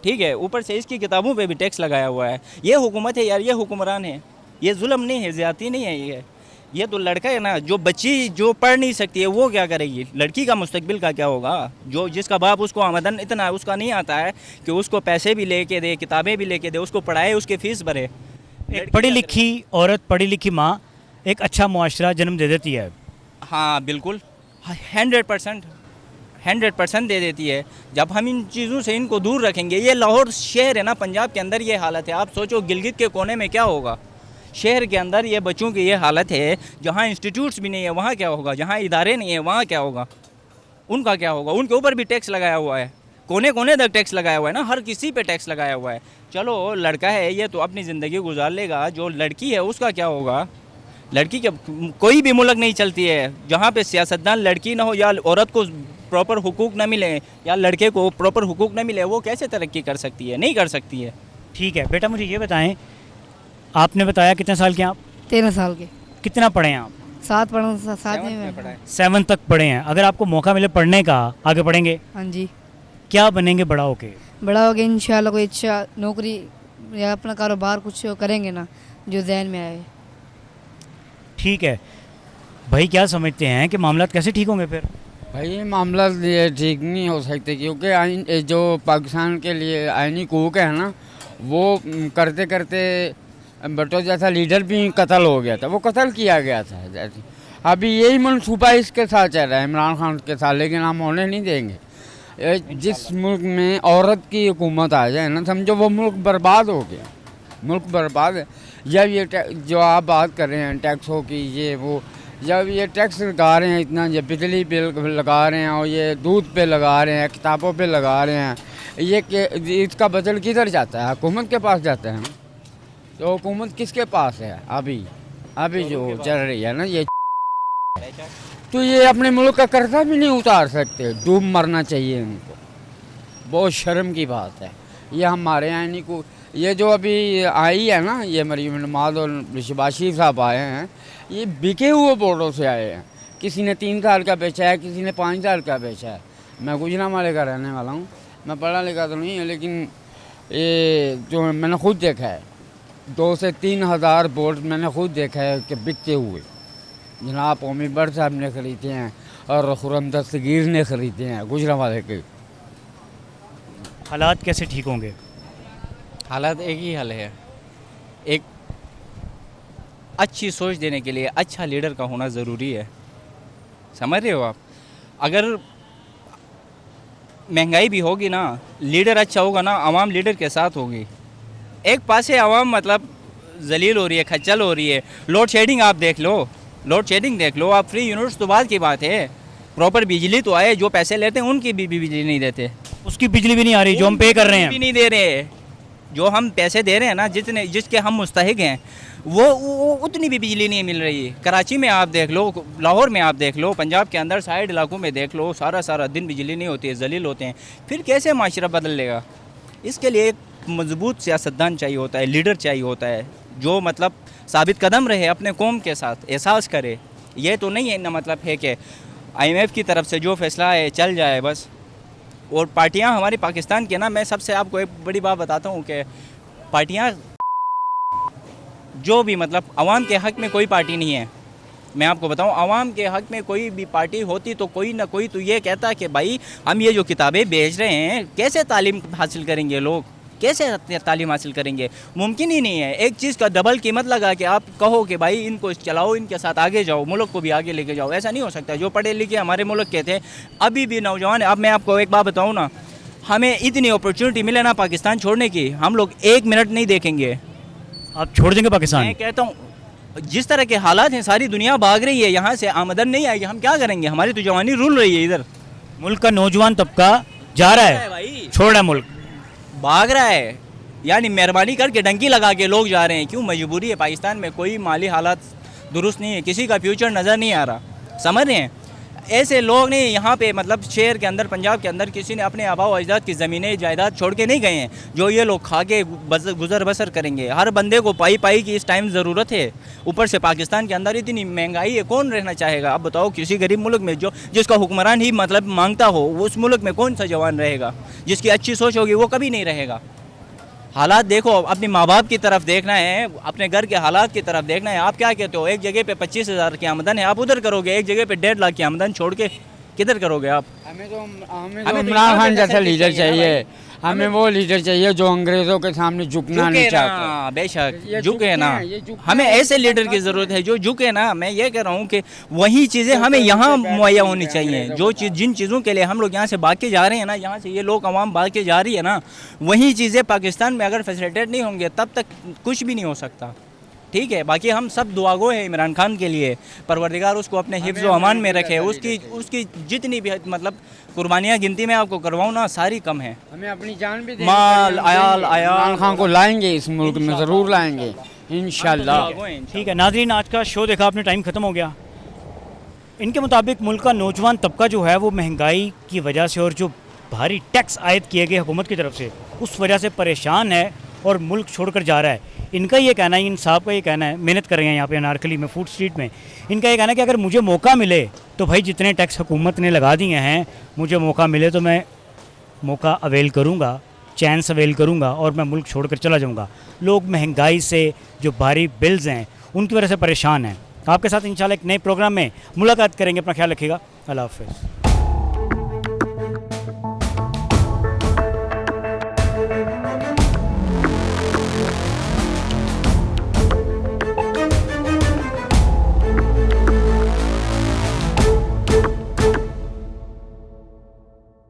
O: ठीक है। ऊपर से इसकी किताबों पे भी टैक्स लगाया हुआ है। ये हुकूमत है यार, ये हुक्मरान है, ये जुल्म नहीं है, ज़्यादती नहीं है। ये तो लड़का है ना, जो बच्ची जो पढ़ नहीं सकती है वो क्या करेगी? लड़की का मुस्तकबिल का क्या होगा? जो जिसका बाप उसको आमदन इतना उसका नहीं आता है कि उसको पैसे भी लेके दे, किताबें भी लेके दे, उसको पढ़ाए, उसके फीस भरे।
A: एक पढ़ी लिखी औरत, पढ़ी लिखी माँ एक अच्छा मुआशरा जन्म दे देती है।
O: हाँ बिल्कुल, 100% दे देती है। जब हम इन चीज़ों से इनको दूर रखेंगे, ये लाहौर शहर है ना, पंजाब के अंदर ये हालत है। आप सोचो गिलगित के कोने में क्या होगा? शहर के अंदर ये बच्चों की ये हालत है, जहाँ इंस्टीट्यूट्स भी नहीं है वहाँ क्या होगा? जहाँ इदारे नहीं है वहाँ क्या होगा? उनका क्या होगा? उनके ऊपर भी टैक्स लगाया हुआ है, कोने कोने तक टैक्स लगाया हुआ है ना, हर किसी पे टैक्स लगाया हुआ है। चलो लड़का है ये तो अपनी ज़िंदगी गुजार लेगा, जो लड़की है उसका क्या होगा? लड़की के कोई भी मुल्क नहीं चलती है जहाँ पे सियासतदान लड़की ना हो, या औरत को प्रॉपर हुकूक ना मिले, या लड़के को प्रॉपर हुकूक ना मिले, वो कैसे तरक्की कर सकती है? नहीं कर सकती है।
A: ठीक है बेटा, मुझे ये बताएं, आपने बताया कितने साल के आप?
P: 13 साल के।
A: कितना पढ़े हैं आप?
P: साथ पढ़ा, साथ में।
A: 7th तक पढ़े हैं। अगर आपको मौका मिले पढ़ने का, आगे पढ़ेंगे?
P: हाँ जी।
A: क्या बनेंगे बड़ा होके?
P: बड़ा हो गया इंशाल्लाह कोई अच्छा नौकरी या अपना कारोबार कुछ करेंगे ना जो जहन में आए।
A: ठीक है भाई, क्या समझते हैं कि मामला कैसे ठीक होंगे फिर?
Q: भाई ये मामला ये ठीक नहीं हो सकते, क्योंकि आइन जो पाकिस्तान के लिए आइनी हकूक़ है ना, वो करते करते भुट्टो जैसा लीडर भी कत्ल हो गया था, वो कत्ल किया गया था। जैसे अभी यही मनसूबा इसके साथ चल रहा है, इमरान खान के साथ, लेकिन हम होने नहीं देंगे। जिस मुल्क में औरत की हुकूमत आ जाए ना, समझो वो मुल्क बर्बाद हो गया, मुल्क बर्बाद है। जब ये जो आप बात कर रहे हैं टैक्सों की, ये वो, जब ये टैक्स लगा रहे हैं इतना, ये बिजली बिल लगा रहे हैं और ये दूध पे लगा रहे हैं, किताबों पे लगा रहे हैं, ये इसका बजट किधर जाता है? हुकूमत के पास जाता है ना। तो हुकूमत किसके पास है अभी जो चल रही है ना, ये तो ये अपने मुल्क का कर्जा भी नहीं उतार सकते, डूब मरना चाहिए इनको। बहुत शर्म की बात है। ये हमारे यहाँ नहीं को, ये जो अभी आई है ना, ये मरीम नमाज और शबाशी साहब आए हैं, ये बिके हुए बोर्डों से आए हैं। किसी ने 3 साल का बेचा है, किसी ने 5 साल का बेचा है। मैं गुजरांवाले का रहने वाला हूँ, मैं पढ़ा लिखा तो नहीं है, लेकिन ये जो मैंने खुद देखा है, 2 से 3 हज़ार बोर्ड मैंने खुद देखा है कि बिकते हुए। जनाब ओमी बर साहब ने ख़रीदे हैं और खुरम दस्तगीर ने ख़रीदे हैं गुजरांवाले के।
A: हालात कैसे ठीक होंगे?
O: हालात एक ही हल है, एक अच्छी सोच देने के लिए अच्छा लीडर का होना ज़रूरी है। समझ रहे हो आप? अगर महंगाई भी होगी ना, लीडर अच्छा होगा ना, आवाम लीडर के साथ होगी। एक पासे आवाम मतलब जलील हो रही है, खच्चल हो रही है। लोड शेडिंग आप देख लो, लोड शेडिंग देख लो आप। फ्री यूनिट्स तो बाद की बात है, प्रॉपर बिजली तो आए। जो पैसे लेते हैं उनकी भी बिजली नहीं देते,
A: उसकी बिजली भी नहीं आ रही जो हम पे कर रहे हैं,
O: भी नहीं दे रहे। जो हम पैसे दे रहे हैं ना, जिसके हम मुस्तहिक हैं, वो उतनी भी बिजली नहीं मिल रही है। कराची में आप देख लो, लाहौर में आप देख लो, पंजाब के अंदर साइड इलाकों में देख लो, सारा दिन बिजली नहीं होती है, जलील होते हैं। फिर कैसे माशरा बदल लेगा? इसके लिए एक मजबूत सियासतदान चाहिए होता है, लीडर चाहिए होता है, जो मतलब साबित कदम रहे, अपने कौम के साथ एहसास करे। ये तो नहीं है ना मतलब है कि IMF की तरफ से जो फैसला है चल जाए बस। और पार्टियां हमारे पाकिस्तान के ना, मैं सबसे आपको एक बड़ी बात बताता हूँ कि पार्टियां जो भी मतलब अवाम के हक़ में कोई पार्टी नहीं है। मैं आपको बताऊं, अवाम के हक़ में कोई भी पार्टी होती तो कोई ना कोई तो ये कहता कि भाई हम ये जो किताबें बेच रहे हैं, कैसे तालीम हासिल करेंगे लोग, कैसे तालीम हासिल करेंगे? मुमकिन ही नहीं है। एक चीज़ का डबल कीमत लगा के आप कहो कि भाई इनको चलाओ, इनके साथ आगे जाओ, मुल्क को भी आगे लेके जाओ, ऐसा नहीं हो सकता। जो पढ़े लिखे हमारे मुल्क के थे, अभी भी नौजवान है। अब मैं आपको एक बात बताऊँ ना, हमें इतनी अपॉर्चुनिटी मिले ना पाकिस्तान छोड़ने की, हम लोग 1 मिनट नहीं देखेंगे।
A: आप छोड़ देंगे पाकिस्तान?
O: मैं कहता हूँ जिस तरह के हालात हैं, सारी दुनिया भाग रही है, यहाँ से आमदन नहीं आएगी, हम क्या करेंगे? हमारी तो जवानी रुल रही है इधर।
A: मुल्क का नौजवान तबका जा रहा है
O: भाई,
A: छोड़ रहा है, मुल्क
O: भाग रहा है। यानी मेहरबानी करके डंकी लगा के लोग जा रहे हैं। क्यों? मजबूरी है। पाकिस्तान में कोई माली हालात दुरुस्त नहीं है, किसी का फ्यूचर नज़र नहीं आ रहा। समझ रहे हैं? ऐसे लोग नहीं यहाँ पे मतलब शहर के अंदर, पंजाब के अंदर किसी ने अपने आबा अजदाद की ज़मीनें जायदाद छोड़ के नहीं गए हैं, जो ये लोग खा के गुजर बसर करेंगे। हर बंदे को पाई की इस टाइम ज़रूरत है। ऊपर से पाकिस्तान के अंदर इतनी महंगाई है, कौन रहना चाहेगा? अब बताओ, किसी गरीब मुल्क में जो जिसका हुक्मरान ही मतलब मांगता हो, उस मुल्क में कौन सा जवान रहेगा? जिसकी अच्छी सोच होगी वो कभी नहीं रहेगा। हालात देखो, अपने माँ बाप की तरफ देखना है, अपने घर के हालात की तरफ देखना है। आप क्या कहते हो? एक जगह पे 25,000 की आमदन है, आप उधर करोगे। एक जगह पे 1.5 लाख की आमदन छोड़ के किधर करोगे आप?
Q: हमें तो इमरान खान जैसा लीडर चाहिए। हमें वो लीडर चाहिए जो अंग्रेज़ों के सामने झुकना नहीं चाहता।
O: बेशक झुके ना, हमें ऐसे लीडर की ज़रूरत है जो झुके ना। मैं ये कह रहा हूँ कि वही चीज़ें हमें यहाँ मुहैया होनी चाहिए। जो चीज़, जिन चीज़ों के लिए हम लोग यहाँ से भाग के जा रहे हैं ना, यहाँ से ये लोग अवाम भाग के जा रही है ना, वही चीज़ें पाकिस्तान में अगर फैसिलिटेट नहीं होंगे तब तक कुछ भी नहीं हो सकता। ठीक है, बाकी हम सब दुआगो हैं इमरान खान के लिए। परवरदिगार उसको अपने हिफ्ज़ व अमान में रखे। उसकी जितनी भी मतलब कुर्बानियाँ गिनती में आपको करवाऊँ ना, सारी कम है।
Q: हमें अपनी जान भी
O: माल आयाल
Q: इमरान खान को लाएंगे, इस मुल्क में ज़रूर लाएंगे इंशाल्लाह।
A: ठीक है नाज़रीन, आज का शो देखा आपने, टाइम ख़त्म हो गया। इनके मुताबिक मुल्क का नौजवान तबका जो है वो महंगाई की वजह से और जो भारी टैक्स आयद किए गए हुकूमत की तरफ से, उस वजह से परेशान है और मुल्क छोड़कर जा रहा है। इनका ये कहना है, इन साहब का ये कहना है, मेहनत कर रहे हैं यहाँ पे अनारकली में फूड स्ट्रीट में, इनका ये कहना है कि अगर मुझे मौका मिले तो भाई जितने टैक्स हुकूमत ने लगा दिए हैं, मुझे मौका मिले तो मैं मौका अवेल करूँगा, चांस अवेल करूँगा और मैं मुल्क छोड़कर चला जाऊँगा। लोग महंगाई से जो भारी बिल्स हैं उनकी वजह से परेशान हैं। आपके साथ इंशाल्लाह एक नए प्रोग्राम में मुलाकात करेंगे। अपना ख्याल रखिएगा। अल्लाह हाफ़िज़।